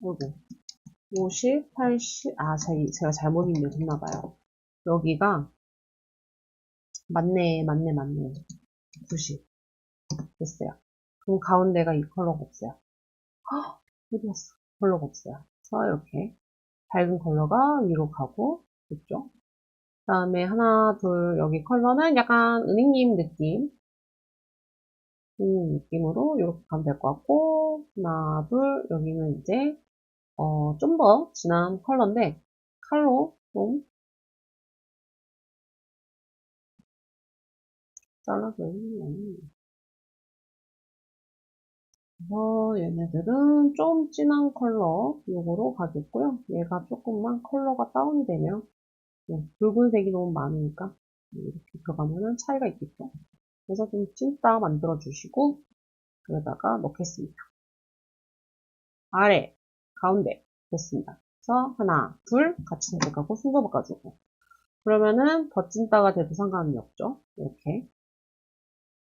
어이구, 50, 80, 제가 잘못 입력했나봐요. 여기가, 맞네. 90. 됐어요. 그럼 가운데가 이 컬러가 없어요. 헉! 어디 갔어? 컬러가 없어요. 그래서 이렇게 밝은 컬러가 위로 가고, 됐죠? 그 다음에 하나, 둘, 여기 컬러는 약간 은행님 느낌으로 이렇게 가면 될 것 같고, 하나, 둘, 여기는 이제, 좀 더 진한 컬러인데, 칼로 좀 잘라줘요. 얘네들은 좀 진한 컬러, 요거로 가겠고요. 얘가 조금만 컬러가 다운이 되면, 붉은색이 너무 많으니까, 이렇게 들어가면은 차이가 있겠죠. 그래서 좀 찐따 만들어주시고, 그러다가 넣겠습니다. 아래, 가운데, 됐습니다. 그래서 하나, 둘, 같이 선택하고 순서 바꿔주고. 그러면은 더 찐따가 돼도 상관이 없죠. 이렇게.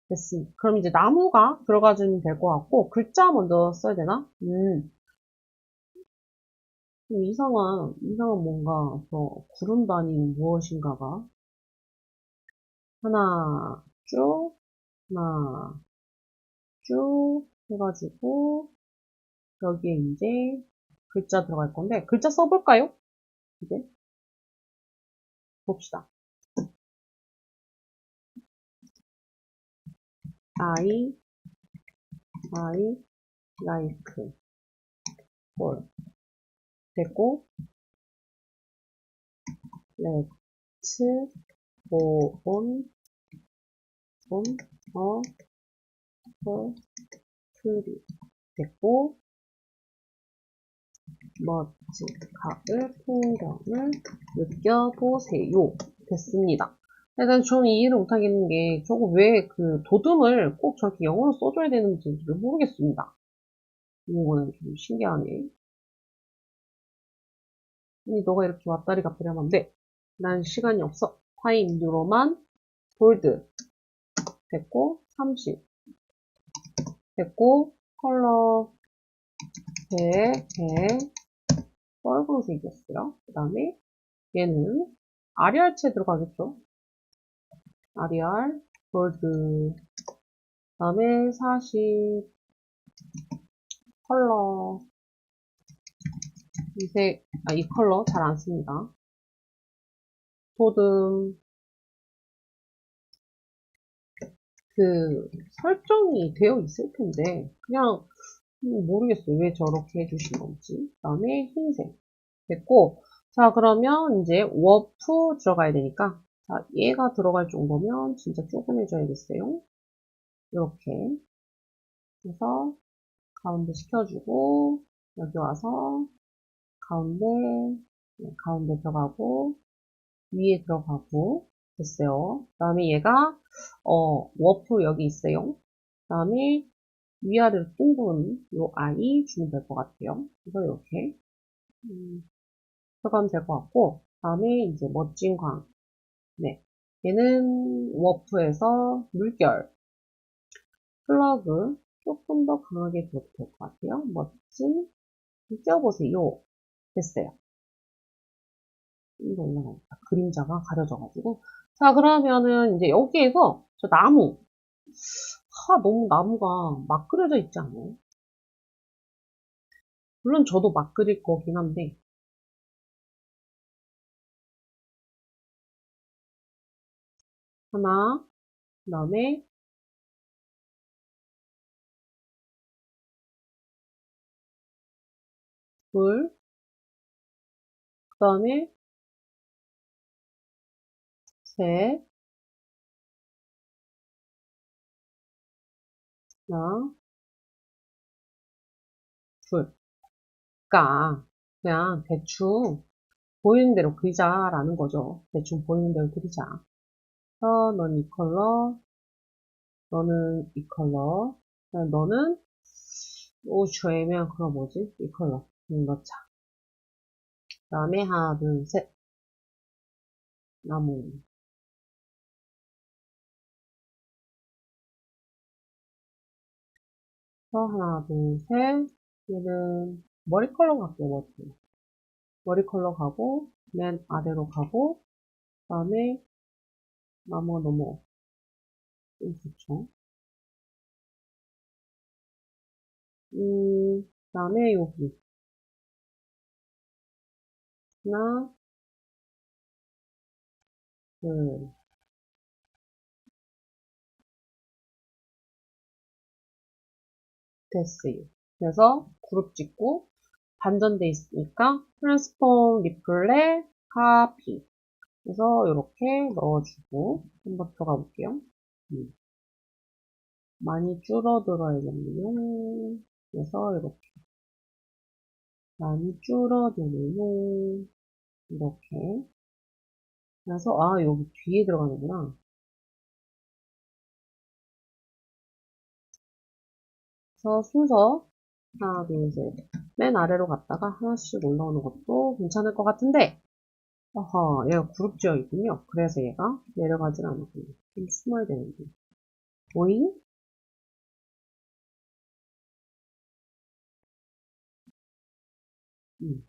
됐습니다. 그럼 이제 나무가 들어가주면 될 것 같고, 글자 먼저 써야 되나? 이상한 뭔가, 구름 단위 무엇인가가. 하나, 쭉, 하나, 쭉 해가지고, 여기에 이제 글자 들어갈 건데, 글자 써볼까요? 이제 봅시다. I, like, 볼. 됐고, let's go on a trip. 됐고, 멋진 가을 풍경을 느껴보세요. 됐습니다. 일단 저는 이해를 못하겠는 게 저거 왜 그 도둠을 꼭 저렇게 영어로 써줘야 되는지를 모르겠습니다. 이거는 좀 신기하네. 아니 너가 이렇게 왔다리 갔다리 하면 안 돼. 난 시간이 없어. 타임 뉴로만 볼드 됐고 30 됐고 컬러 배 빨간색이었어요. 그 다음에 얘는 아리알체 들어가겠죠. 아리알 볼드 그 다음에 40 컬러 이 컬러 잘 안 씁니다. 도듬 그 설정이 되어 있을 텐데 그냥 모르겠어요. 왜 저렇게 해주신 건지. 그 다음에 흰색 됐고 자 그러면 이제 워프 들어가야 되니까 자 얘가 들어갈 정도면 진짜 조금 해줘야겠어요. 이렇게 해서 가운데 시켜주고 여기 와서 가운데 가운데 들어가고 위에 들어가고 됐어요. 그 다음에 얘가 워프 여기 있어요. 그 다음에 위아래로 둥근 요 아이 주면 될 것 같아요. 그래서 이렇게 들어가면 될 것 같고 그 다음에 이제 멋진 광 네. 얘는 워프에서 물결 플러그 조금 더 강하게 들어도 될 것 같아요. 멋진 껴보세요. 됐어요. 이거 올라가니까 그림자가 가려져가지고 자 그러면은 이제 여기에서 저 나무 너무 나무가 막 그려져 있지 않아요? 물론 저도 막 그릴 거긴 한데 하나 그 다음에 둘 그 다음에 셋 하나 둘 그러니까 그냥 대충 보이는 대로 그리자라는 거죠. 대충 보이는 대로 그리자. 넌 이 컬러 너는 이 컬러 너는 저 애매한 컬러 뭐지? 이 컬러 넣자. 그 다음에 하나 둘 셋 나무 하나 둘 셋 얘는 머리 컬러 갈게요, 머리 컬러. 머리 컬러 가고, 맨 아래로 가고, 그 다음에 나무가 너무 좀 좋죠. 그 다음에 여기. 하나, 둘, 됐어요. 그래서 그룹 찍고, 반전돼 있으니까, 트랜스폼, 리플렛, 카피. 그래서 이렇게 넣어주고, 한번 들어가 볼게요. 많이 줄어들어야겠네요. 그래서 이렇게. 많이 줄어드네요. 이렇게. 그래서, 아, 여기 뒤에 들어가는구나. 그래서 순서, 하나, 둘, 셋. 맨 아래로 갔다가 하나씩 올라오는 것도 괜찮을 것 같은데, 어허, 얘가 그룹 지어 있군요. 그래서 얘가 내려가질 않았군요. 좀 숨어야 되는데. 오잉? 음,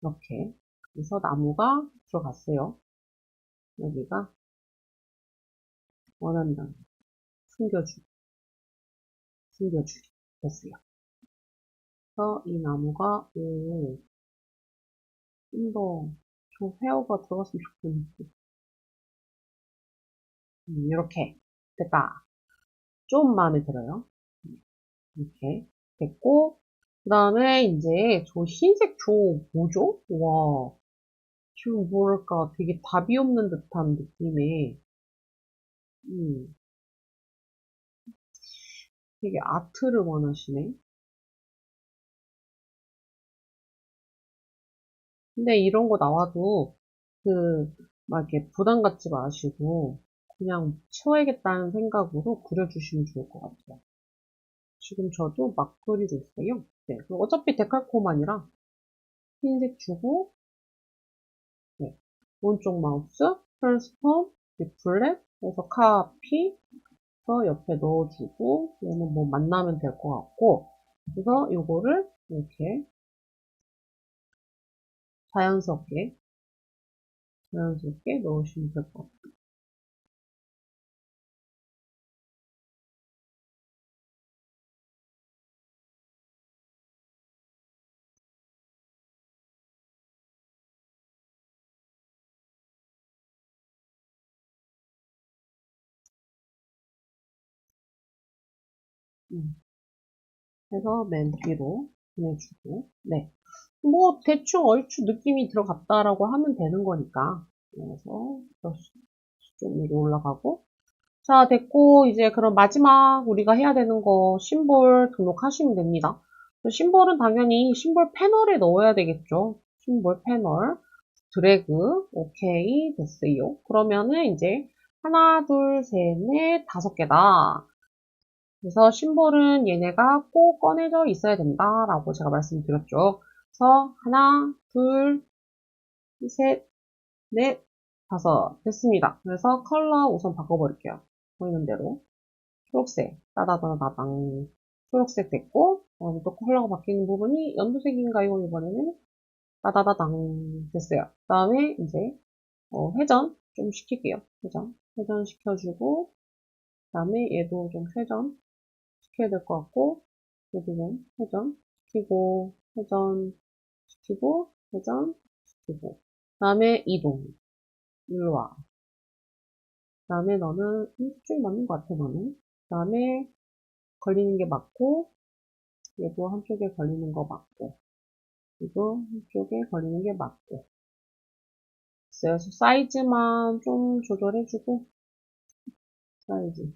이렇게. 그래서 나무가 들어갔어요. 여기가 원한다. 숨겨주기. 됐어요. 그래서 이 나무가, 오, 좀 더, 저 회어가 들어갔으면 좋겠는데. 이렇게. 됐다. 좀 마음에 들어요. 이렇게. 됐고, 그 다음에 이제 저 흰색 저 뭐죠? 와, 지금 뭐랄까 되게 답이 없는 듯한 느낌의, 음, 되게 아트를 원하시네. 근데 이런 거 나와도 막 이렇게 부담 갖지 마시고, 그냥 채워야겠다는 생각으로 그려주시면 좋을 것 같아요. 지금 저도 막 그리고 있어요. 네, 그리고 어차피 데칼코마니라 흰색 주고, 네, 오른쪽 마우스, 트랜스폼, 리플렛, 그래서 카피, 서 옆에 넣어주고, 얘는 뭐 만나면 될 것 같고, 그래서 요거를 이렇게 자연스럽게, 자연스럽게 넣으시면 될 것 같아요. 그래서 맨 뒤로 보내주고, 네. 뭐, 대충 얼추 느낌이 들어갔다라고 하면 되는 거니까. 그래서, 좀 위로 올라가고. 자, 됐고, 이제 그럼 마지막 우리가 해야 되는 거, 심볼 등록하시면 됩니다. 심볼은 당연히 심볼 패널에 넣어야 되겠죠. 심볼 패널. 드래그. 오케이. 됐어요. 그러면은 이제, 하나, 둘, 셋, 넷, 다섯 개다. 그래서 심볼은 얘네가 꼭 꺼내져 있어야 된다라고 제가 말씀드렸죠. 그래서 하나, 둘, 셋, 넷, 다섯 됐습니다. 그래서 컬러 우선 바꿔버릴게요. 보이는 대로 초록색 따다다다당 초록색 됐고 또 컬러가 바뀌는 부분이 연두색인가요? 이번에는 따다다당 됐어요. 그 다음에 이제 회전 좀 시킬게요. 회전 시켜주고 그 다음에 얘도 좀 회전 시켜야 될 것 같고, 여기는 회전 시키고, 회전 시키고, 회전 시키고. 그 다음에 이동. 일로 와. 그 다음에 너는, 쭉 맞는 것 같아, 너는. 그 다음에 걸리는 게 맞고, 얘도 한쪽에 걸리는 거 맞고, 얘도 한쪽에 걸리는 게 맞고. 그래서 사이즈만 좀 조절해주고, 사이즈.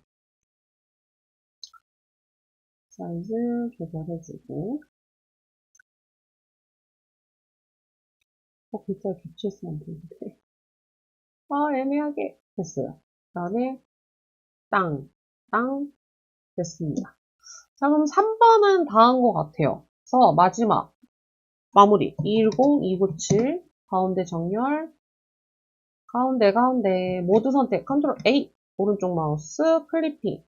사이즈 조절해주고, 글자 겹치있으면 안 되는데. 아, 애매하게 됐어요. 그 다음에 땅, 땅 됐습니다. 자, 그럼 3번은 다 한 것 같아요. 그래서 마지막 마무리 210, 297 가운데 정렬 가운데 모두 선택 컨트롤 A 오른쪽 마우스 클리핑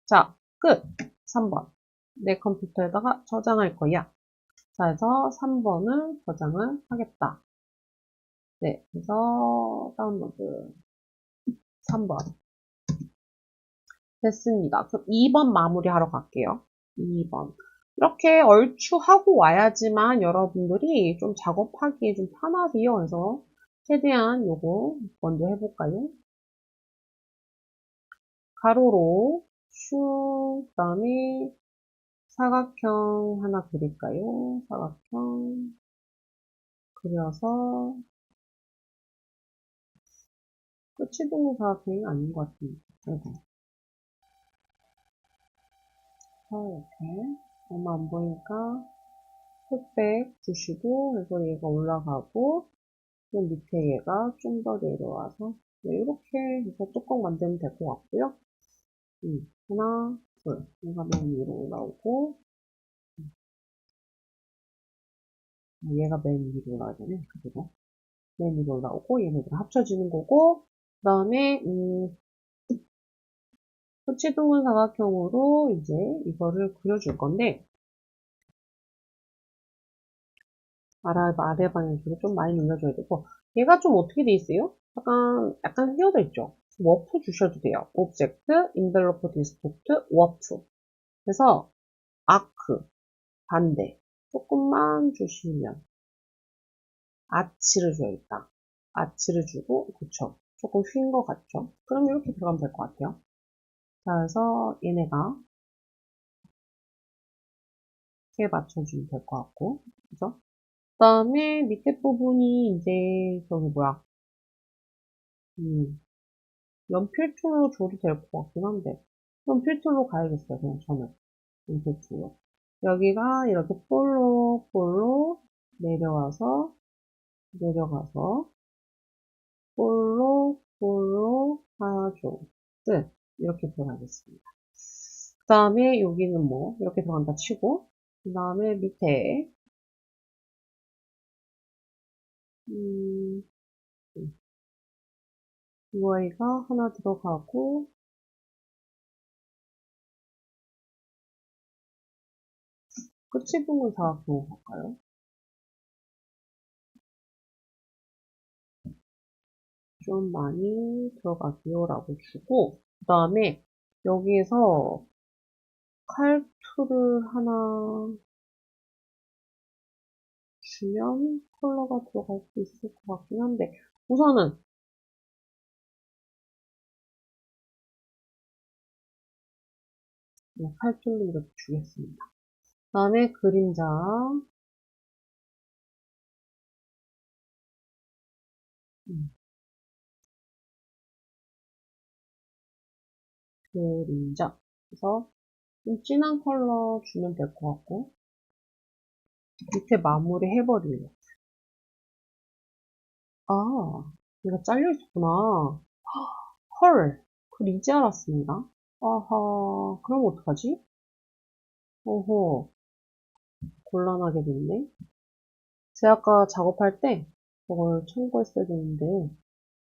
자, 끝 3번 내 컴퓨터에다가 저장할 거야. 자, 그래서 3번을 저장을 하겠다. 네, 그래서 다운로드 3번. 됐습니다. 그럼 2번 마무리하러 갈게요. 2번. 이렇게 얼추 하고 와야지만 여러분들이 좀 작업하기에 좀 편하세요. 그래서 최대한 요거 먼저 해볼까요? 가로로 슈, 그 다음에 사각형 하나 그릴까요? 사각형 그려서 끝이 동물 사각형이 아닌 것 같은데. 아이고. 이렇게 얼마 안 보니까 흑백 주시고 그래서 얘가 올라가고 맨 밑에 얘가 좀 더 내려와서 네, 이렇게 해서 뚜껑 만들면 될 것 같고요. 하나, 둘. 얘가 맨 위로 올라오고 얘가 맨 위로 올라가야 되네. 그리고 맨 위로 올라오고 얘네들 합쳐지는 거고 그 다음에 호치동은 사각형으로 이제 이거를 그려줄 건데 아래 방향으로 좀 많이 눌러줘야 되고 얘가 좀 어떻게 돼 있어요? 약간 휘어져 있죠? 워프 주셔도 돼요. 오브젝트, 인벨로퍼 디스토트, 워프. 그래서 아크, 반대. 조금만 주시면 아치를 줘야겠다. 아치를 주고 그쵸. 조금 휜 것 같죠? 그럼 이렇게 들어가면 될 것 같아요. 자, 그래서 얘네가 이렇게 맞춰주면 될 것 같고 그죠? 그 다음에 밑에 부분이 이제 저기 뭐야 연필툴로 줘도 될 것 같긴 한데 연필툴로 가야겠어요. 그냥 저는 연필툴로 여기가 이렇게 볼록 내려가서 볼록 하죠. 끝. 이렇게 들어가겠습니다. 그 다음에 여기는 뭐 이렇게 들어간다 치고 그 다음에 밑에 음, UI가 하나 들어가고 끝이 부분 사각형 할까요? 좀 많이 들어가세요 라고 주고 그 다음에 여기에서 칼툴을 하나 주면 컬러가 들어갈 수 있을 것 같긴 한데 우선은 칼툴로 이렇게 주겠습니다. 그 다음에 그림자 음, 그림자 그래서 좀 진한 컬러 주면 될 것 같고 밑에 마무리 해버리려 아 얘가 잘려 있었구나 헐 그걸 이제 알았습니다. 아하 그럼 어떡하지? 오호 곤란하게 됐네. 제가 아까 작업할 때 그걸 참고했어야 되는데,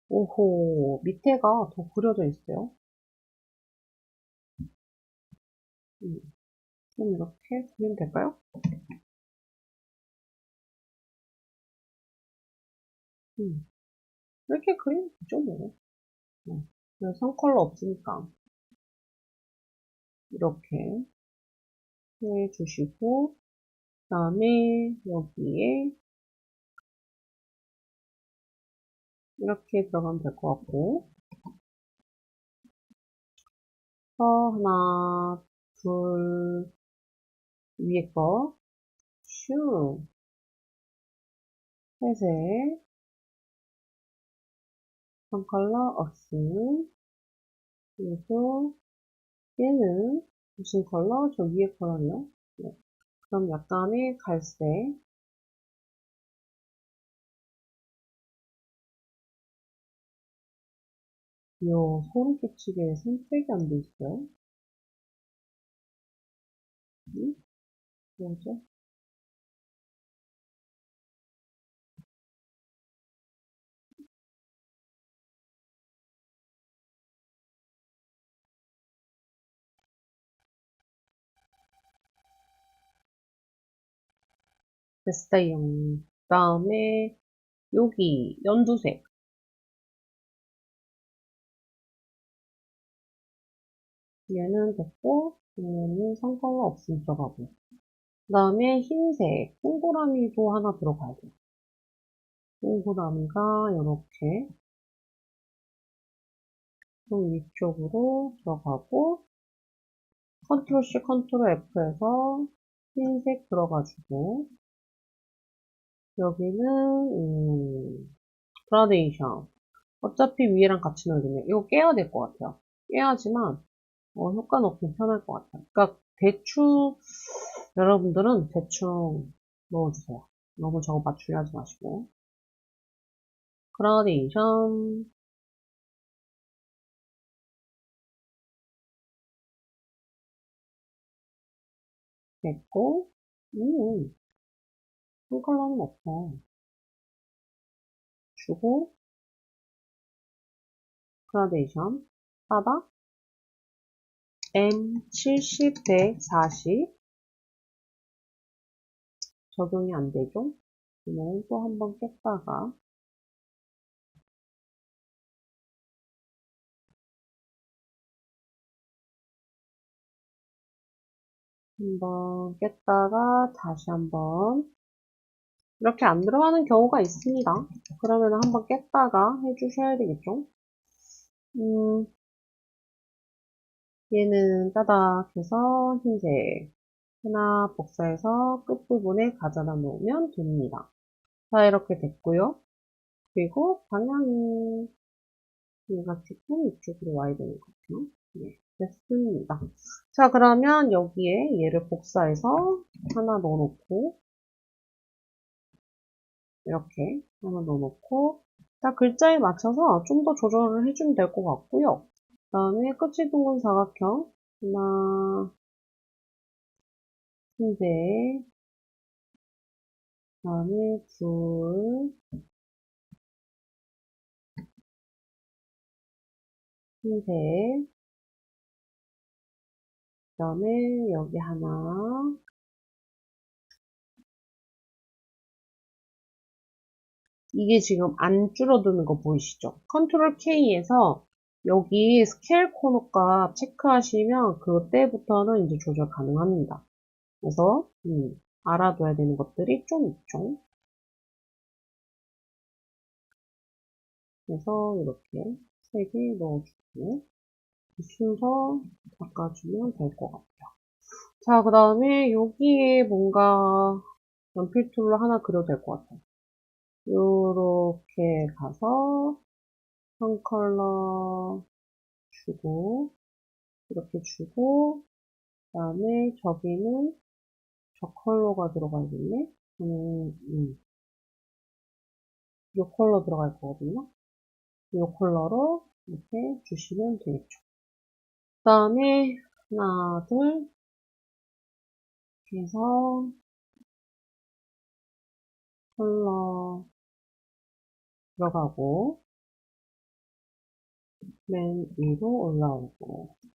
오호, 밑에가 더 그려져 있어요. 음, 그럼 이렇게 그리면 될까요? 이렇게 그리면 되죠, 뭐. 선 컬러 없으니까. 이렇게 해주시고, 그 다음에 여기에 이렇게 들어가면 될 것 같고, 하나, 둘, 위에 거, 슈, 회색, 선 컬러 없음, 그리고 얘는 무슨 컬러? 저 위에 컬러네요. 네. 그럼 약간의 갈색. 이요, 소름 끼치게 선택이 안 돼 있어요. 뭐죠? 됐어요. 그 다음에 여기 연두색. 얘는 됐고 얘는 상관없음 들어가고. 그 다음에 흰색 동그라미도 하나 들어가야 돼요. 동그라미가 이렇게 좀 위쪽으로 들어가고 컨트롤 C, 컨트롤 F에서 흰색 들어가지고 여기는 그라데이션 어차피 위에랑 같이 넣으면 이거 깨야 될 것 같아요. 깨야지만 효과는 없긴 편할 것 같아요. 그러니까 대충 여러분들은 대충 넣어주세요. 너무 저거 맞추려 하지 마시고 그라데이션 됐고 한 컬러는 없어. 주고 그라데이션 바닥 M70, 140 적용이 안 되죠? 그러면 또 한번 깼다가 한번 깼다가 다시 한번 이렇게 안 들어가는 경우가 있습니다. 그러면 한번 깼다가 해주셔야 되겠죠? 얘는 따닥해서 흰색 하나 복사해서 끝부분에 가져다 놓으면 됩니다. 자, 이렇게 됐고요. 그리고 방향이 얘가 조금 이쪽으로 와야 되는 것 같아요. 네, 됐습니다. 자, 그러면 여기에 얘를 복사해서 하나 넣어놓고 이렇게 하나 넣어놓고 자, 글자에 맞춰서 좀 더 조절을 해주면 될 것 같고요. 그 다음에 끝이 둥근 사각형 하나 흰색 그 다음에 둘 흰색 그 다음에 여기 하나 이게 지금 안 줄어드는 거 보이시죠? 컨트롤 K에서 여기 스케일 코너 값 체크하시면 그때부터는 이제 조절 가능합니다. 그래서 알아둬야 되는 것들이 좀 있죠. 그래서 이렇게 3개 넣어주고 순서 바꿔주면 될 것 같아요. 자, 그 다음에 여기에 뭔가 연필 툴로 하나 그려도 될 것 같아요. 요렇게 가서 한 컬러 주고 이렇게 주고 그 다음에 저기는 저 컬러가 들어가야겠네. 요 컬러 들어갈 거거든요. 요 컬러로 이렇게 주시면 되겠죠. 그 다음에 하나 둘 해서 컬러 들어가고 맨 위로 올라오고 그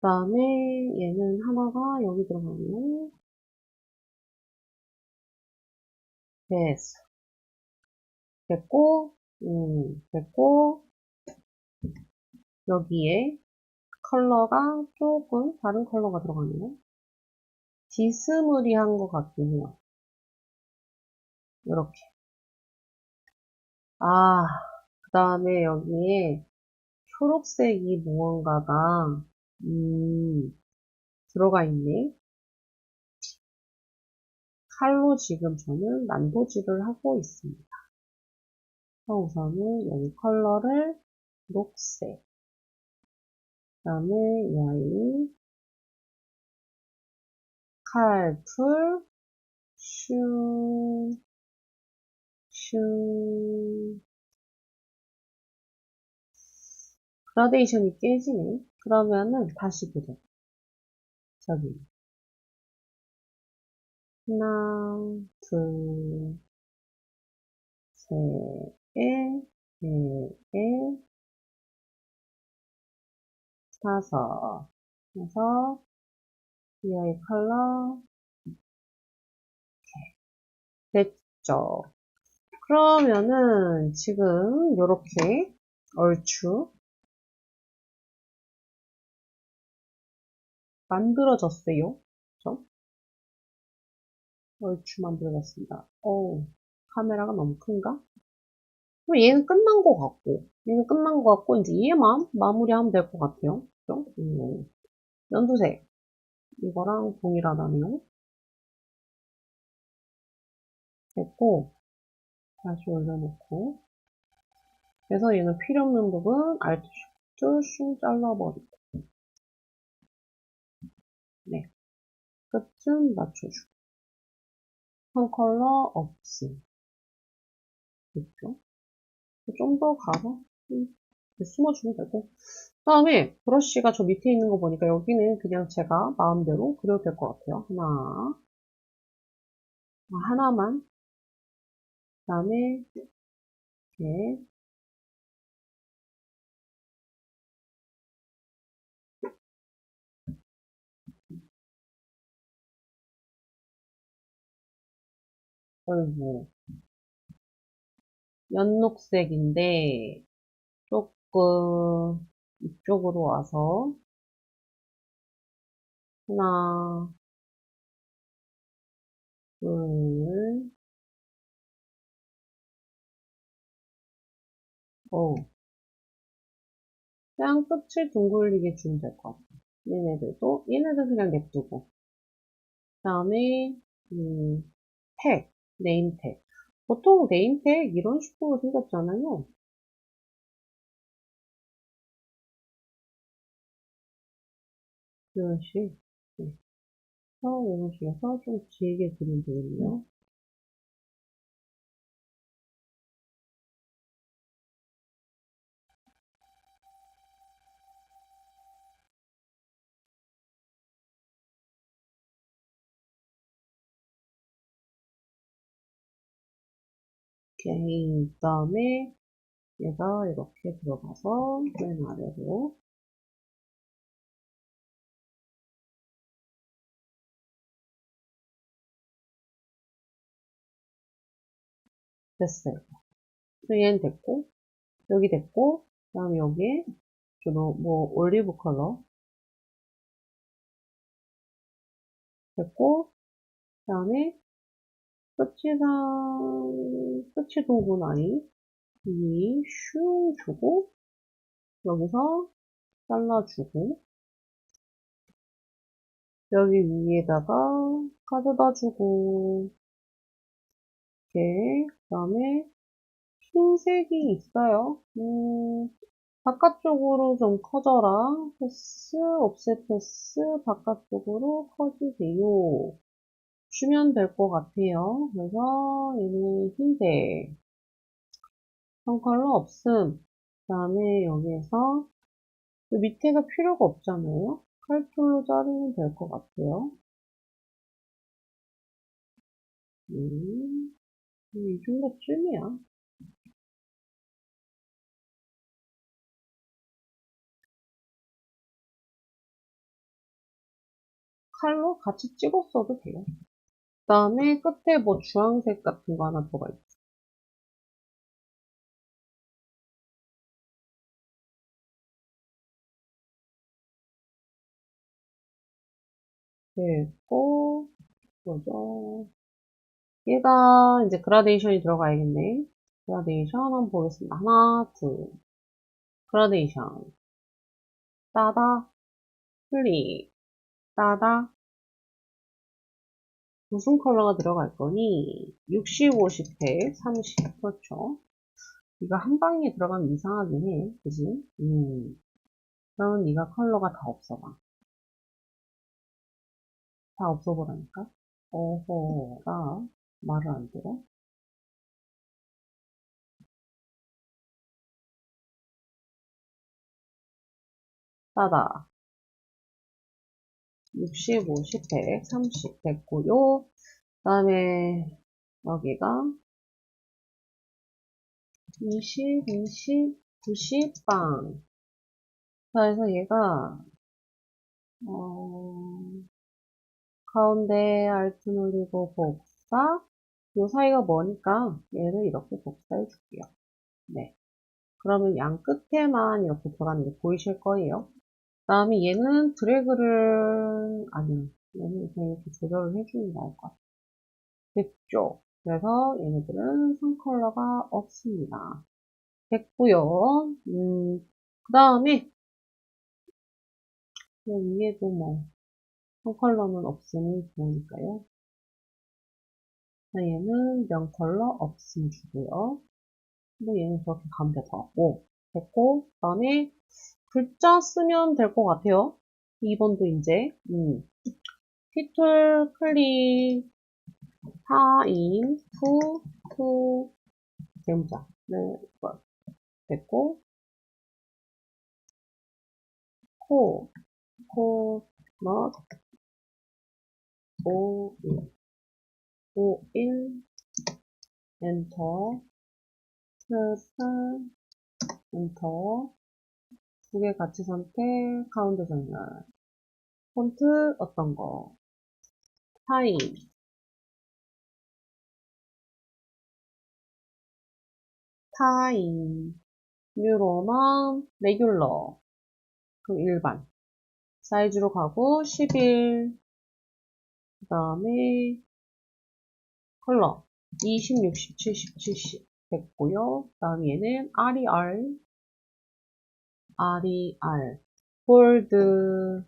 다음에 얘는 하나가 여기 들어가면 됐어. 됐고 됐고 여기에 컬러가 조금 다른 컬러가 들어가네요. 비스무리한 것 같긴 해요. 이렇게. 아, 그 다음에 여기에 초록색이 무언가가 들어가 있네. 칼로 지금 저는 난도질을 하고 있습니다. 우선은 여기 컬러를 녹색, 그 다음에 이 아이 칼풀 슈, 슈 그라데이션이 깨지네. 그러면은 다시 보자. 저기 하나, 둘, 셋, 넷, 다섯, 여섯, 이 아이 컬러 됐죠. 그러면은 지금 요렇게 얼추 만들어졌어요. 그쵸? 얼추 만들어졌습니다. 카메라가 너무 큰가? 그럼 얘는 끝난 것 같고, 얘는 끝난 것 같고, 이제 얘만 마무리하면 될 것 같아요. 그죠? 연두색. 이거랑 동일하다네요. 됐고, 다시 올려놓고. 그래서 얘는 필요 없는 부분, Alt Shift 슝 잘라버리고. 네. 끝은 맞춰주고. 선 컬러 없음. 됐죠? 좀 더 가서, 숨어주면 되고. 그 다음에 브러쉬가 저 밑에 있는 거 보니까 여기는 그냥 제가 마음대로 그려도 될 것 같아요. 하나만. 그 다음에 이렇게 뭐 연녹색인데 조금 이쪽으로 와서 하나, 둘, 그냥 끝을 둥글리게 주면 될 것 같아요. 얘네들 그냥 냅두고. 그 다음에, 택, 네임택. 보통 네임택 이런 식으로 생겼잖아요. 이런 식. 네. 이런 식에서 좀 길게 그리면 되겠네요. 오케이. 그 다음에 얘가 이렇게 들어가서 맨 아래로 됐어요. 얘는 됐고, 여기 됐고, 그 다음에 여기에 주로 뭐 올리브 컬러 됐고, 그 다음에 끝이 도구 아니 슝 주고, 여기서 잘라주고, 여기 위에다가 가져다 주고, 이렇게, 그 다음에 흰색이 있어요. 바깥쪽으로 좀 커져라. 패스, 옵셋 패스, 바깥쪽으로 커지세요. 주면 될 것 같아요. 그래서 얘는 흰색. 선 컬러 없음. 그 다음에 여기에서 밑에가 필요가 없잖아요. 칼툴로 자르면 될 것 같아요. 이 정도쯤이야. 칼로 같이 찍었어도 돼요. 그 다음에 끝에 뭐 주황색 같은 거 하나 들어가 있죠. 됐고, 뭐죠? 얘가 이제 그라데이션이 들어가야겠네. 그라데이션 한번 보겠습니다. 하나, 둘. 그라데이션. 따다, 클릭. 따다. 무슨 컬러가 들어갈 거니? 60, 50, 100, 30. 그렇죠. 이거 한 방에 들어가면 이상하긴 해. 그지? 그러면 네가 컬러가 다 없어봐. 다 없어보라니까? 어허가 말을 안 들어? 따다. 60, 50, 100, 30 됐고요. 그 다음에 여기가 20, 20, 90, 빵. 그래서 얘가 어, 가운데 알트 누르고 복사 요 사이가 뭐니까 얘를 이렇게 복사해 줄게요. 네. 그러면 양 끝에만 이렇게 들어가는 게 보이실 거예요. 그 다음에 얘는 드래그를, 아니요. 얘는 그냥 이렇게 조절을 해주는 게 나을 것 같아요. 됐죠? 그래서 얘네들은 선 컬러가 없습니다. 됐고요. 그 다음에 위에도 뭐 선 컬러는 없으니 좋으니까요. 얘는 명 컬러 없음 주고요. 뭐 얘는 그렇게 가면 될 것 같고 됐고 그 다음에 글자 쓰면 될 것 같아요. 2번도 이제 티툴 클릭 타임 투 대문자 네, 됐고 넛 오일 엔터 슬슬 엔터 두 개 같이 선택 가운데 정렬 폰트 어떤 거 타임 뉴로만 레귤러 그럼 일반 사이즈로 가고 11 그 다음에 컬러 20, 60, 70, 70 됐고요. 그 다음에 얘는 RER 볼드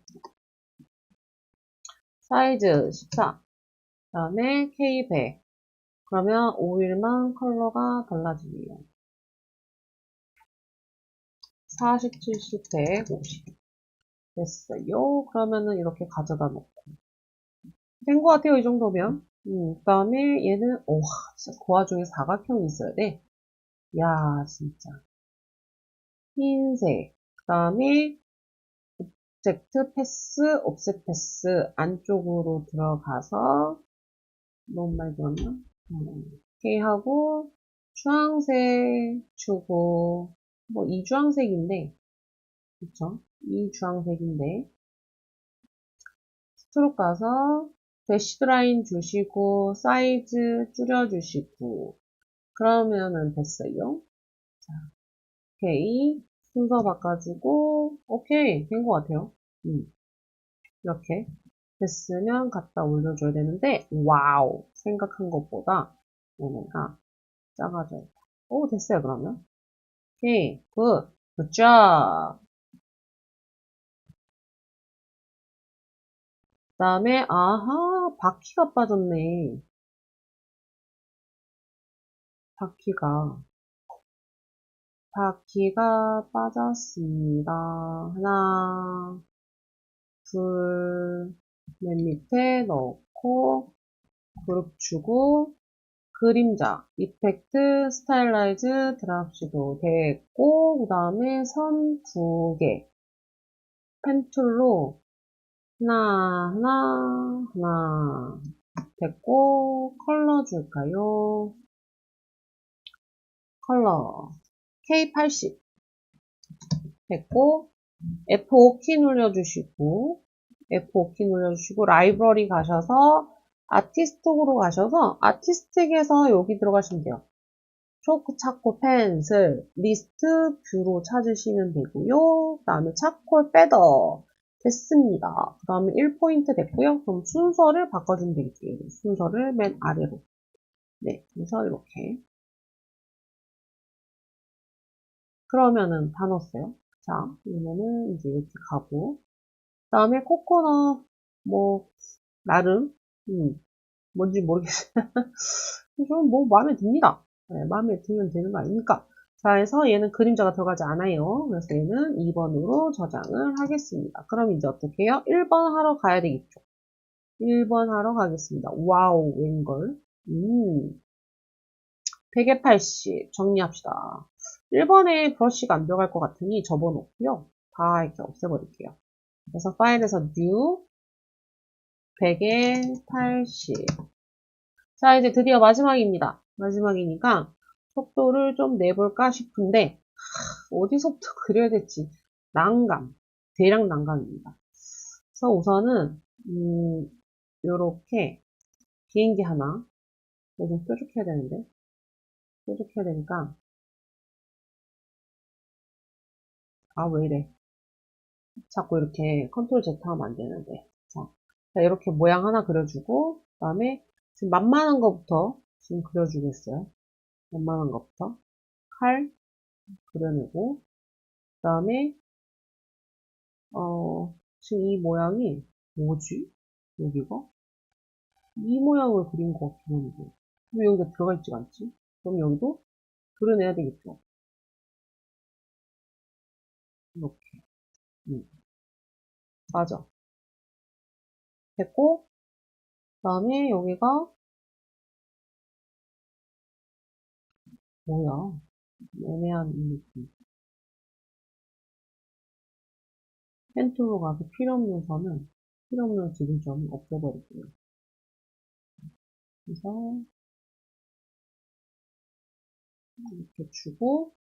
사이즈 14 그 다음에 K100 그러면 5일만 컬러가 달라지네요. 40, 70, 100, 50 됐어요. 그러면은 이렇게 가져다 놓고 된 것 같아요. 이 정도면 그 다음에 얘는 진짜 그 와중에 사각형이 있어야 돼. 야 진짜 흰색 그 다음에 옵젝트 패스 옵셋 패스 안쪽으로 들어가서 너무 많이 들었나? 오케이 하고 주황색 주고 뭐 이 주황색인데 그쵸? 이 주황색인데 스트로크 가서 대시드 라인 주시고 사이즈 줄여주시고 그러면은 됐어요. 자, 오케이 순서 바꿔주고 오케이 된 것 같아요. 이렇게 됐으면 갖다 올려줘야 되는데 와우 생각한 것보다 얘네가 작아져요. 오 됐어요 그러면 오케이 굿굿잡 그 다음에 아하 바퀴가 빠졌네. 바퀴가 빠졌습니다. 하나 둘 맨 밑에 넣고 그룹 주고 그림자, 이펙트, 스타일라이즈, 드랍시도 됐고 그 다음에 선 2개 펜툴로 하나 됐고 컬러 줄까요? 컬러 K80 됐고 F5키 눌러주시고 라이브러리 가셔서 아티스틱으로 가셔서 아티스틱에서 여기 들어가시면 돼요. 초크, 차콜, 펜슬, 리스트, 뷰로 찾으시면 되고요. 그 다음에 차콜, 패더 됐습니다. 그 다음에 1포인트 됐고요. 그럼 순서를 바꿔주면 되겠죠. 순서를 맨 아래로. 네, 그래서 이렇게. 그러면은 다 넣었어요. 자, 이거는 이제 이렇게 가고. 그 다음에 코코넛, 뭐, 나름, 뭔지 모르겠어요. 좀 뭐 마음에 듭니다. 네, 마음에 들면 되는 거 아닙니까? 자, 해서 얘는 그림자가 들어가지 않아요. 그래서 얘는 2번으로 저장을 하겠습니다. 그럼 이제 어떻게 해요? 1번 하러 가야 되겠죠. 1번 하러 가겠습니다. 와우, 웬걸? 100에 80 정리합시다. 1번에 브러쉬가 안 들어갈 것 같으니 접어놓고요. 다 이렇게 없애버릴게요. 그래서 파일에서 new 100에 80 자, 이제 드디어 마지막입니다. 마지막이니까 속도를 좀 내볼까 싶은데 어디서부터 그려야 될지 대략 난감입니다. 그래서 우선은 요렇게 비행기 하나 이거 좀 뾰족해야 되는데. 뾰족해야 되니까. 아, 왜 이래. 자꾸 이렇게 컨트롤 Z 하면 안 되는데. 자, 이렇게 모양 하나 그려주고, 그 다음에 지금 만만한 거부터 지금 그려주겠어요. 만만한 거부터. 칼 그려내고, 그 다음에, 지금 이 모양이 뭐지? 여기가? 이 모양을 그린 것 같긴 한데. 왜 여기가 들어가 있지가 않지? 그럼 여기도 그려내야 되겠죠? 이렇게. 맞아. 됐고, 그 다음에 여기가, 뭐야. 애매한 이 느낌. 펜트로 가서 필요 없는 지름점은 없애버릴게요. 그래서, 이렇게 주고,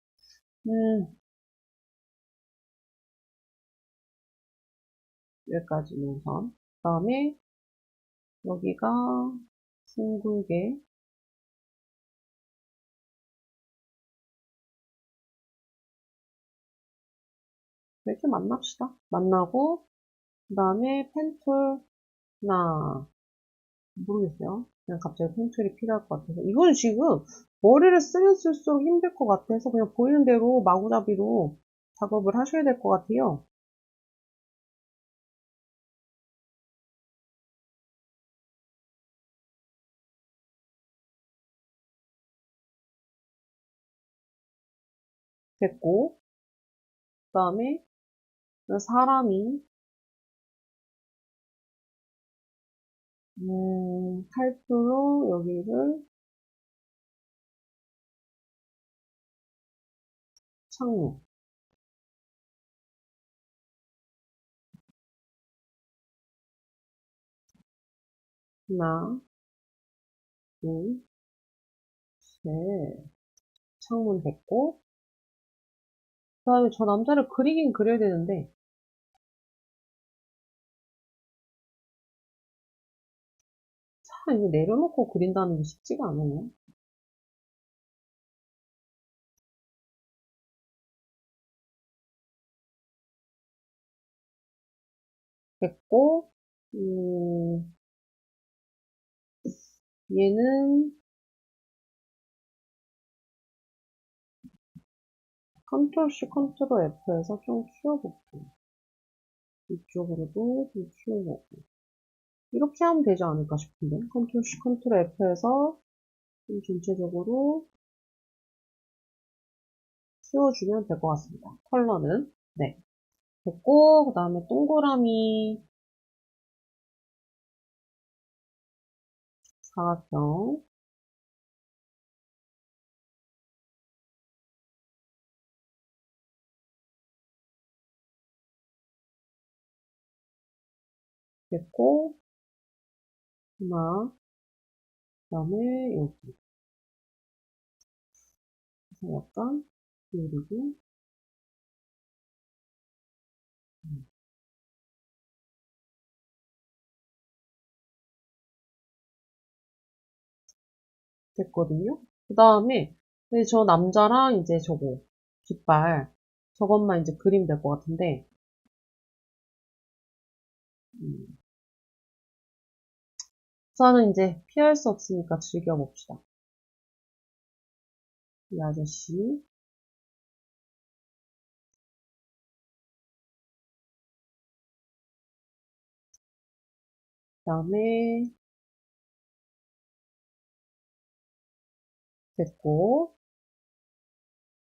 여기까지 노선. 그 다음에, 여기가 둥글게, 이렇게 만납시다. 만나고, 그 다음에 펜툴, 하나, 모르겠어요. 그냥 갑자기 펜툴이 필요할 것 같아서. 이건 지금 머리를 쓰면 쓸수록 힘들 것 같아서 그냥 보이는 대로 마구잡이로 작업을 하셔야 될 것 같아요. 됐고, 그 다음에 사람이, 칼프로 여기를 창문. 하나, 둘, 셋. 창문 됐고, 그 다음에 저 남자를 그리긴 그려야 되는데, 참, 이거 내려놓고 그린다는 게 쉽지가 않아요. 됐고, 얘는 컨트롤 C, 컨트롤 F에서 좀 키워볼게요. 이쪽으로도 좀 키워보고. 이렇게 하면 되지 않을까 싶은데. 컨트롤 C, 컨트롤 F에서 좀 전체적으로 키워주면 될 것 같습니다. 컬러는. 네. 됐고, 그 다음에 동그라미 사각형. 됐고, 하나, 그 다음에 여기. 그래서 약간, 그리고, 됐거든요. 그 다음에, 저 남자랑 이제 저거, 깃발. 저것만 이제 그리면 될 것 같은데, 음, 우선은 이제 피할 수 없으니까 즐겨봅시다. 이 아저씨. 그 다음에, 됐고,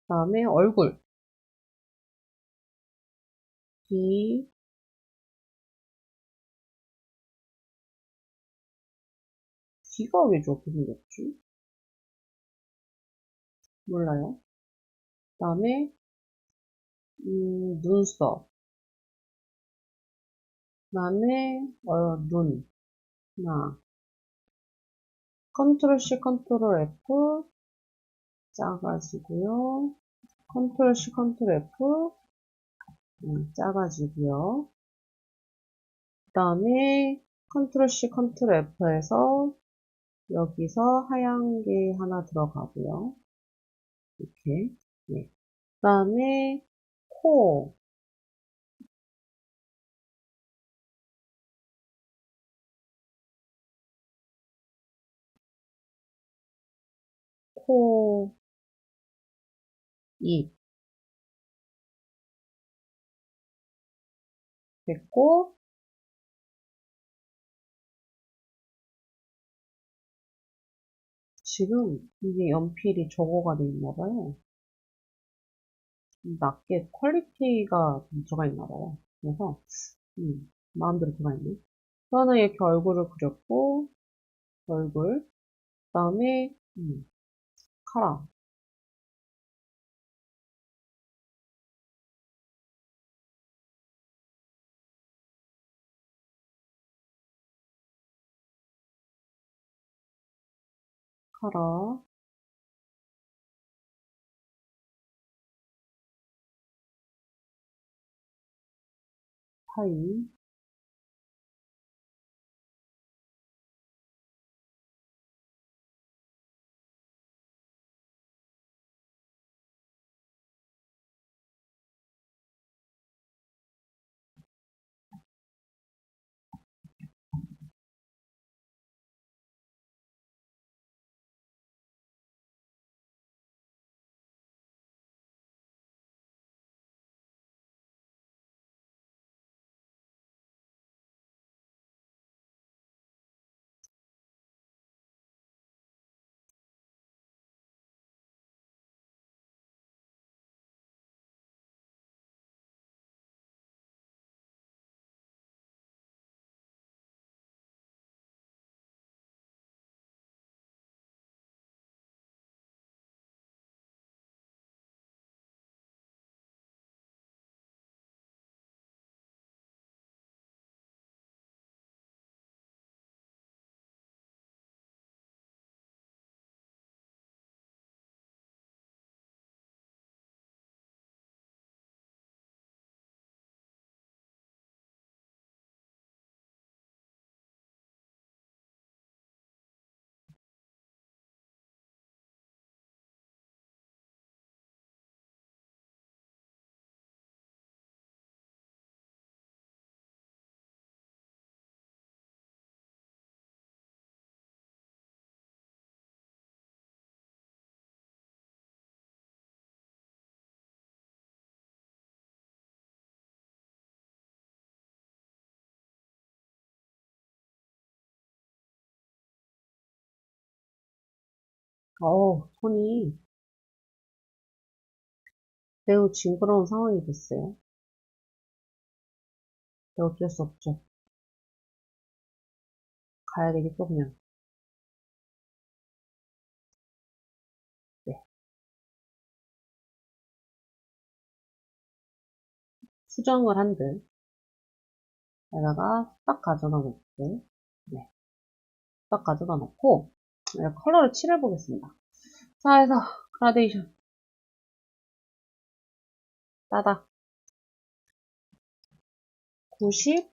그 다음에 얼굴. 귀, 귀가 왜 저렇게 생겼지? 몰라요. 그 다음에, 눈썹. 그 다음에, 눈. 하나. 컨트롤 C, 컨트롤 F. 작아지고요. 컨트롤 C, 컨트롤 F. 작아지고요. 그 다음에, 컨트롤 C, 컨트롤 F에서 여기서 하얀 게 하나 들어가고요. 이렇게. 네. 그 다음에 코. 코, 입. 됐고, 지금 이게 연필이 저거가 돼 있나 봐요. 낮게 퀄리티가 좀 들어가 있나 봐요. 그래서, 마음대로 들어가 있네. 저는 이렇게 얼굴을 그렸고, 얼굴. 그 다음에, 카라. 카라. 파이. 손이 매우 징그러운 상황이 됐어요. 근데 어쩔 수 없죠. 가야 되겠죠, 그냥. 네. 수정을 한 듯. 에다가 딱 가져다 놓고, 네. 딱 가져다 놓고, 컬러를 칠해 보겠습니다. 자, 해서, 그라데이션. 따다. 90,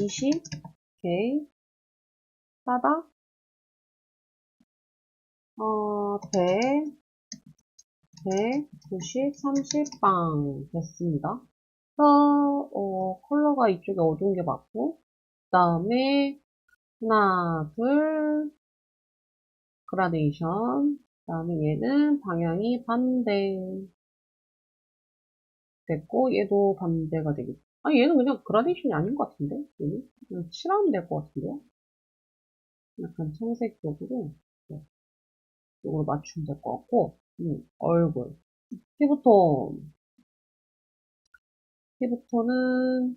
20, 오케이. 따다. 100, 100, 90, 30, 빵. 됐습니다. 그래서, 컬러가 이쪽에 어두운 게 맞고, 그 다음에, 하나, 둘, 그라데이션. 그 다음에 얘는 방향이 반대. 됐고, 얘도 반대가 되겠죠. 아, 얘는 그냥 그라데이션이 아닌 것 같은데? 얘는? 그냥 칠하면 될 것 같은데요? 약간 청색 쪽으로, 네, 쪽으로 맞추면 될 것 같고, 얼굴. 피부톤. 피부톤은,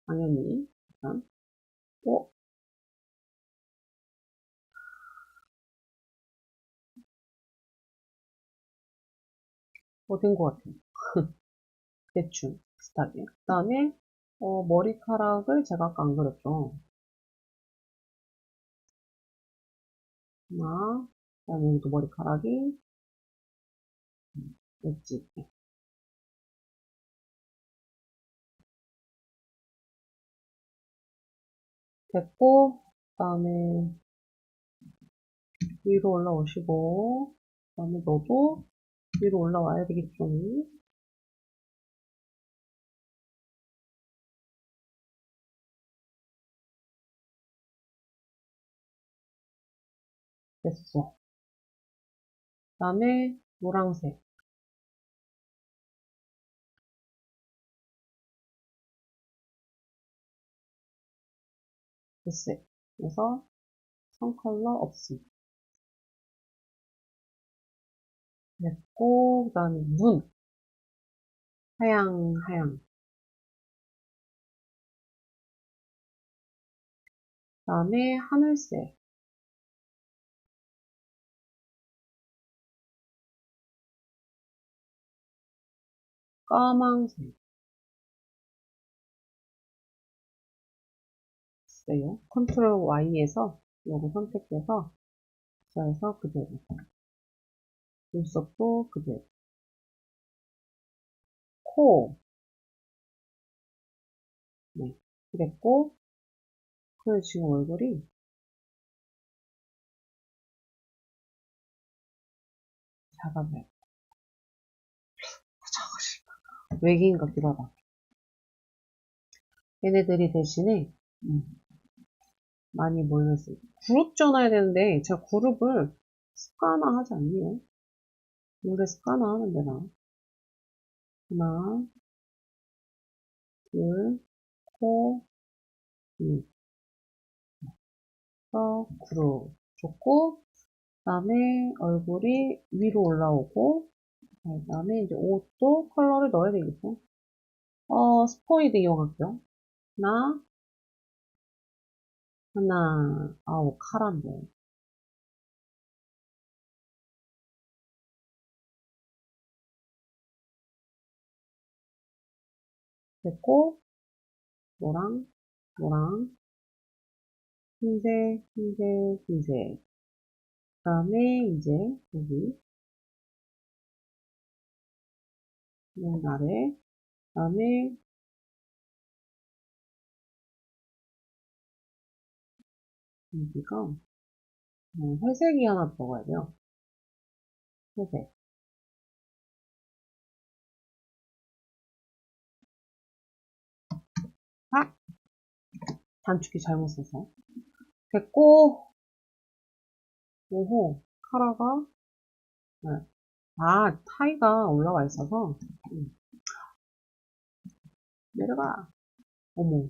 당연히, 일단, 어, 된 것 같아요. 대충, 비슷하게. 그 다음에, 머리카락을 제가 아까 안 그렸죠. 하나, 그 다음에 여기도 머리카락이, 엣지. 됐고, 다음에 위로 올라오시고, 다음에 너도 위로 올라와야 되겠죠. 됐어. 다음에 노란색. 됐어요. 그래서 선 컬러 없음. 됐고, 그 다음에 눈. 하양, 하양. 그 다음에 하늘색. 까망색. 됐어요. 컨트롤 Y에서 요거 선택해서 그래서 그대로. 눈썹도 그대로. 코. 네. 그랬고, 그 지금 얼굴이 작아져요. 외계인 같기도 하다. 얘네들이 대신에, 많이 몰렸어요. 그룹 전화해야 되는데, 제가 그룹을 스카나 하지 않네요. 노래 스카나 하는데, 나. 하나, 둘, 코, 그룹. 좋고, 그 다음에 얼굴이 위로 올라오고, 그 다음에 이제 옷도 컬러를 넣어야 되겠죠. 스포이드 이용할게요. 하나, 하나, 아우, 카란데. 됐고, 노랑, 노랑, 흰색, 흰색, 흰색. 그 다음에 이제 여기 맨 아래, 그 다음에 여기가 회색이 하나 들어가야 돼요. 회색. 아! 단축키 잘못 써서. 됐고, 오호, 카라가, 네. 아, 타이가 올라와 있어서, 내려가. 어머,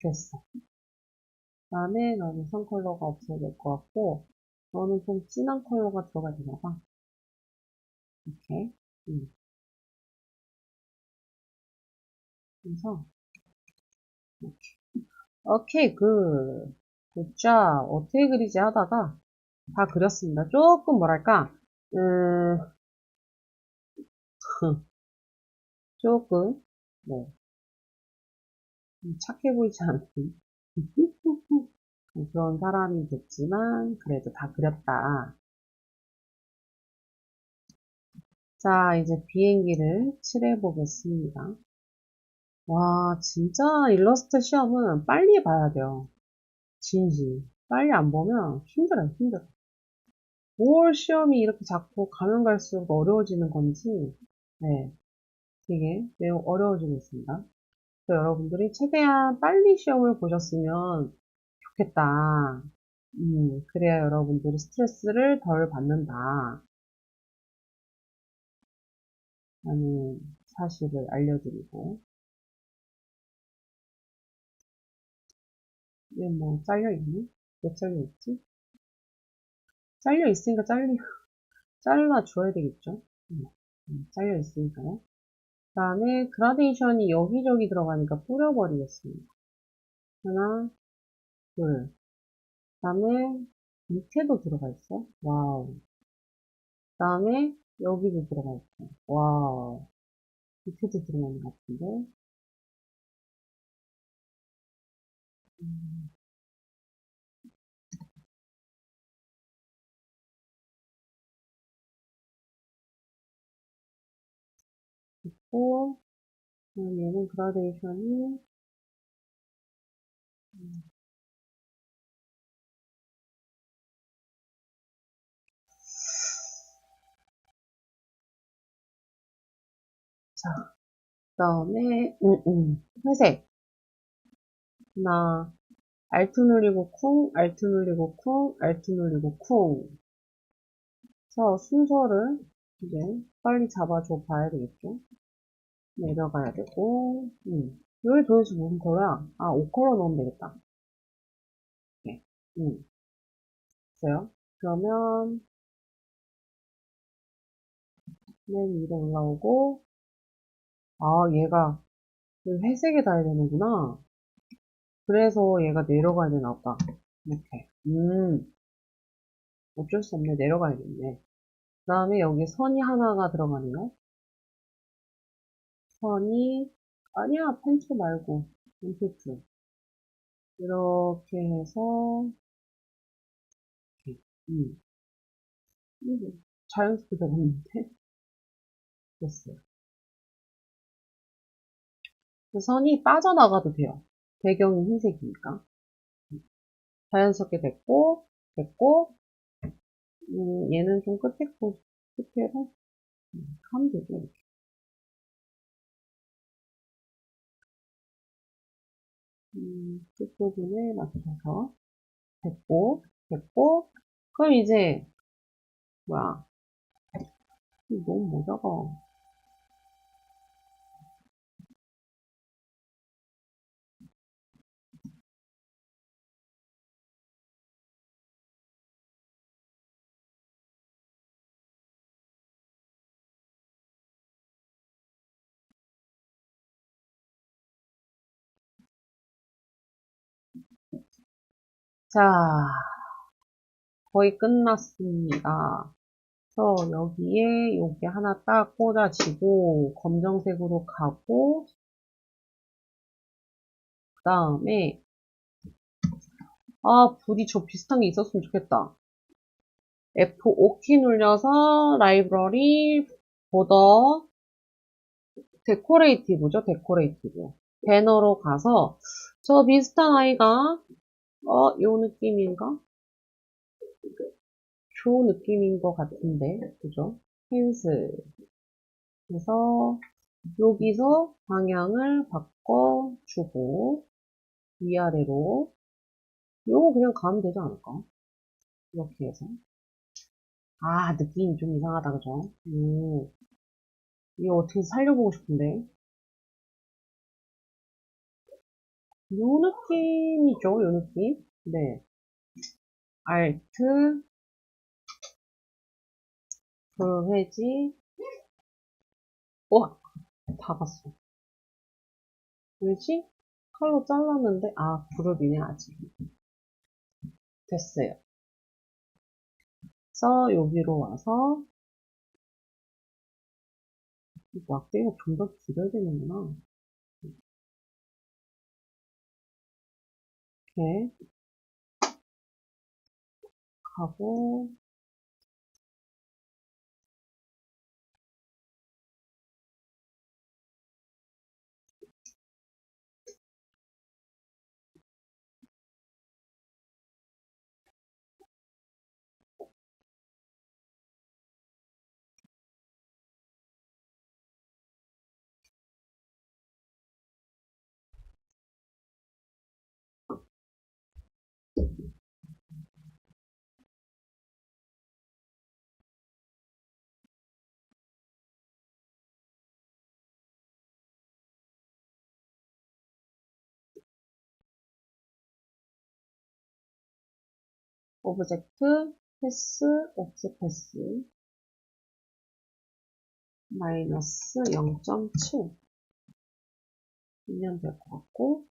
됐어. 그 다음에 너는 선 컬러가 없어야 될 것 같고, 너는 좀 진한 컬러가 들어가야 되나 봐. 이렇게. 그래서, 이렇게. 오케이, 굿자, 어떻게 그리지 하다가 다 그렸습니다. 조금 뭐랄까, 조금, 네, 착해 보이지 않은 그런 사람이 됐지만, 그래도 다 그렸다. 자, 이제 비행기를 칠해 보겠습니다. 와, 진짜 일러스트 시험은 빨리 봐야 돼요. 진심. 빨리 안 보면 힘들어요, 힘들어. 뭘 시험이 이렇게 자꾸 가면 갈수록 어려워지는 건지, 네, 되게 매우 어려워지고 있습니다. 그래서 여러분들이 최대한 빨리 시험을 보셨으면 좋겠다. 그래야 여러분들이 스트레스를 덜 받는다. 라는 사실을 알려드리고, 이게 뭐, 잘려있니? 왜 잘려있지? 잘려있으니까 잘라줘야 되겠죠? 잘려있으니까요. 그 다음에 그라데이션이 여기저기 들어가니까 뿌려버리겠습니다. 하나, 둘. 그 다음에 밑에도 들어가 있어. 와우. 그 다음에 여기도 들어가 있고. 와우. 밑에도 들어가는 것 같은데. 음, 있고, 얘는 그라데이션이 자, 그 다음에, 회색. 하나, Alt 누르고 쿵, Alt 누르고 쿵, Alt 누르고 쿵. 그래서 순서를 이제 빨리 잡아줘 봐야 되겠죠? 내려가야 되고, 여기 도대체 무슨 컬러야? 아, 5컬러 넣으면 되겠다. 네, 됐어요. 그러면, 맨 위로 올라오고, 아, 얘가 회색에 닿아야 되는구나. 그래서 얘가 내려가야 되나 보다. 이렇게. 어쩔 수 없네. 내려가야겠네. 그 다음에 여기 선이 하나가 들어가네요. 선이, 아니야, 펜트 말고, 펜트. 이렇게 해서, 이렇게. 자연스럽게 되었는데? 됐어요. 그 선이 빠져나가도 돼요. 배경이 흰색이니까. 자연스럽게 됐고, 얘는 좀 끝에로 하면 되죠. 이렇게. 끝부분에 맞춰서 됐고, 그럼 이제, 뭐야, 이거 너무 모자가. 자, 거의 끝났습니다. 그래서 여기에 요게 하나 딱 꽂아지고, 검정색으로 가고, 그 다음에, 아, 불이 저 비슷한 게 있었으면 좋겠다. F5키 눌려서, 라이브러리, 보더, 데코레이티브죠, 데코레이티브. 배너로 가서, 저 비슷한 아이가, 요 느낌인가? 조 느낌인 것 같은데, 그죠? 펜슬. 그래서, 여기서 방향을 바꿔주고, 위아래로. 요거 그냥 가면 되지 않을까? 이렇게 해서. 아, 느낌이 좀 이상하다, 그죠? 이거 어떻게 살려보고 싶은데. 요 느낌이죠, 요 느낌. 네. Alt, 해지. 다 갔어. 왜지? 칼로 잘랐는데, 그룹이네, 아직. 됐어요. 그래서 여기로 와서, 막대기가 좀 더 길어야 되는구나. 이렇게 가고, 오브젝트, 패스, 옵스 패스, 마이너스 0.7. 이면 될 것 같고,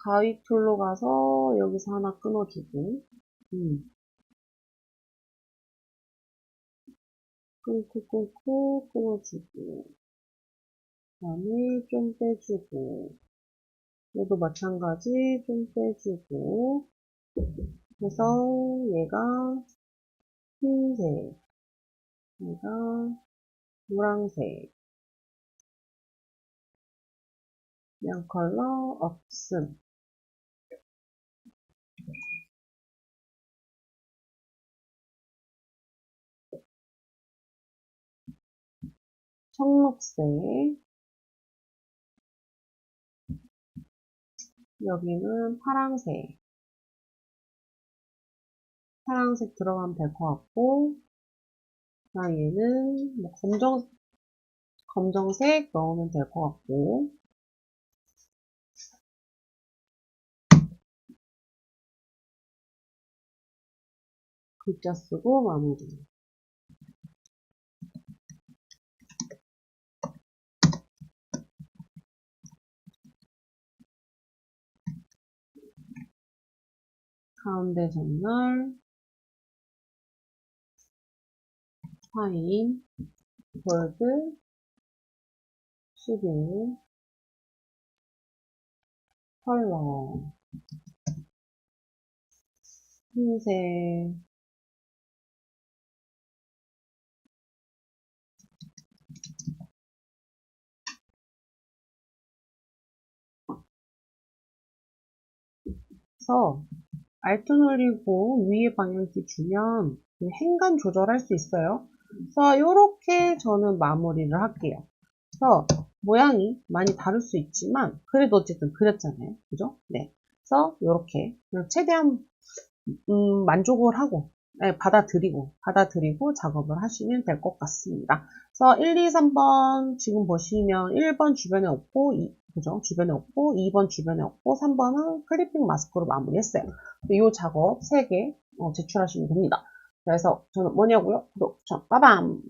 가위 툴로 가서 여기서 하나 끊어주고, 끊고, 끊어주고, 그 다음에 좀 빼주고, 얘도 마찬가지 좀 빼주고, 그래서 얘가 흰색, 얘가 노란색, 양 컬러 없음. 청록색, 여기는 파란색 들어가면 될 것 같고, 얘는 뭐 검정색 넣으면 될 것 같고, 글자 쓰고 마무리. 가운데 전열, 파인, 골드, 11, 컬러, 흰색, 그래서 Alt 눌리고 위에 방향키 주면 행간 조절할 수 있어요. 그래서 이렇게 저는 마무리를 할게요. 그래서 모양이 많이 다를 수 있지만 그래도 어쨌든 그렸잖아요. 그죠? 네. 그래서 이렇게 최대한 만족을 하고 받아들이고 작업을 하시면 될 것 같습니다. 그래서 1, 2, 3번 지금 보시면 1번 주변에 없고 그죠? 주변에 없고 2번 주변에 없고 3번은 클리핑 마스크로 마무리했어요. 이 작업 3개 제출하시면 됩니다. 그래서 저는 뭐냐고요? 구독, 좋아요, 빠밤!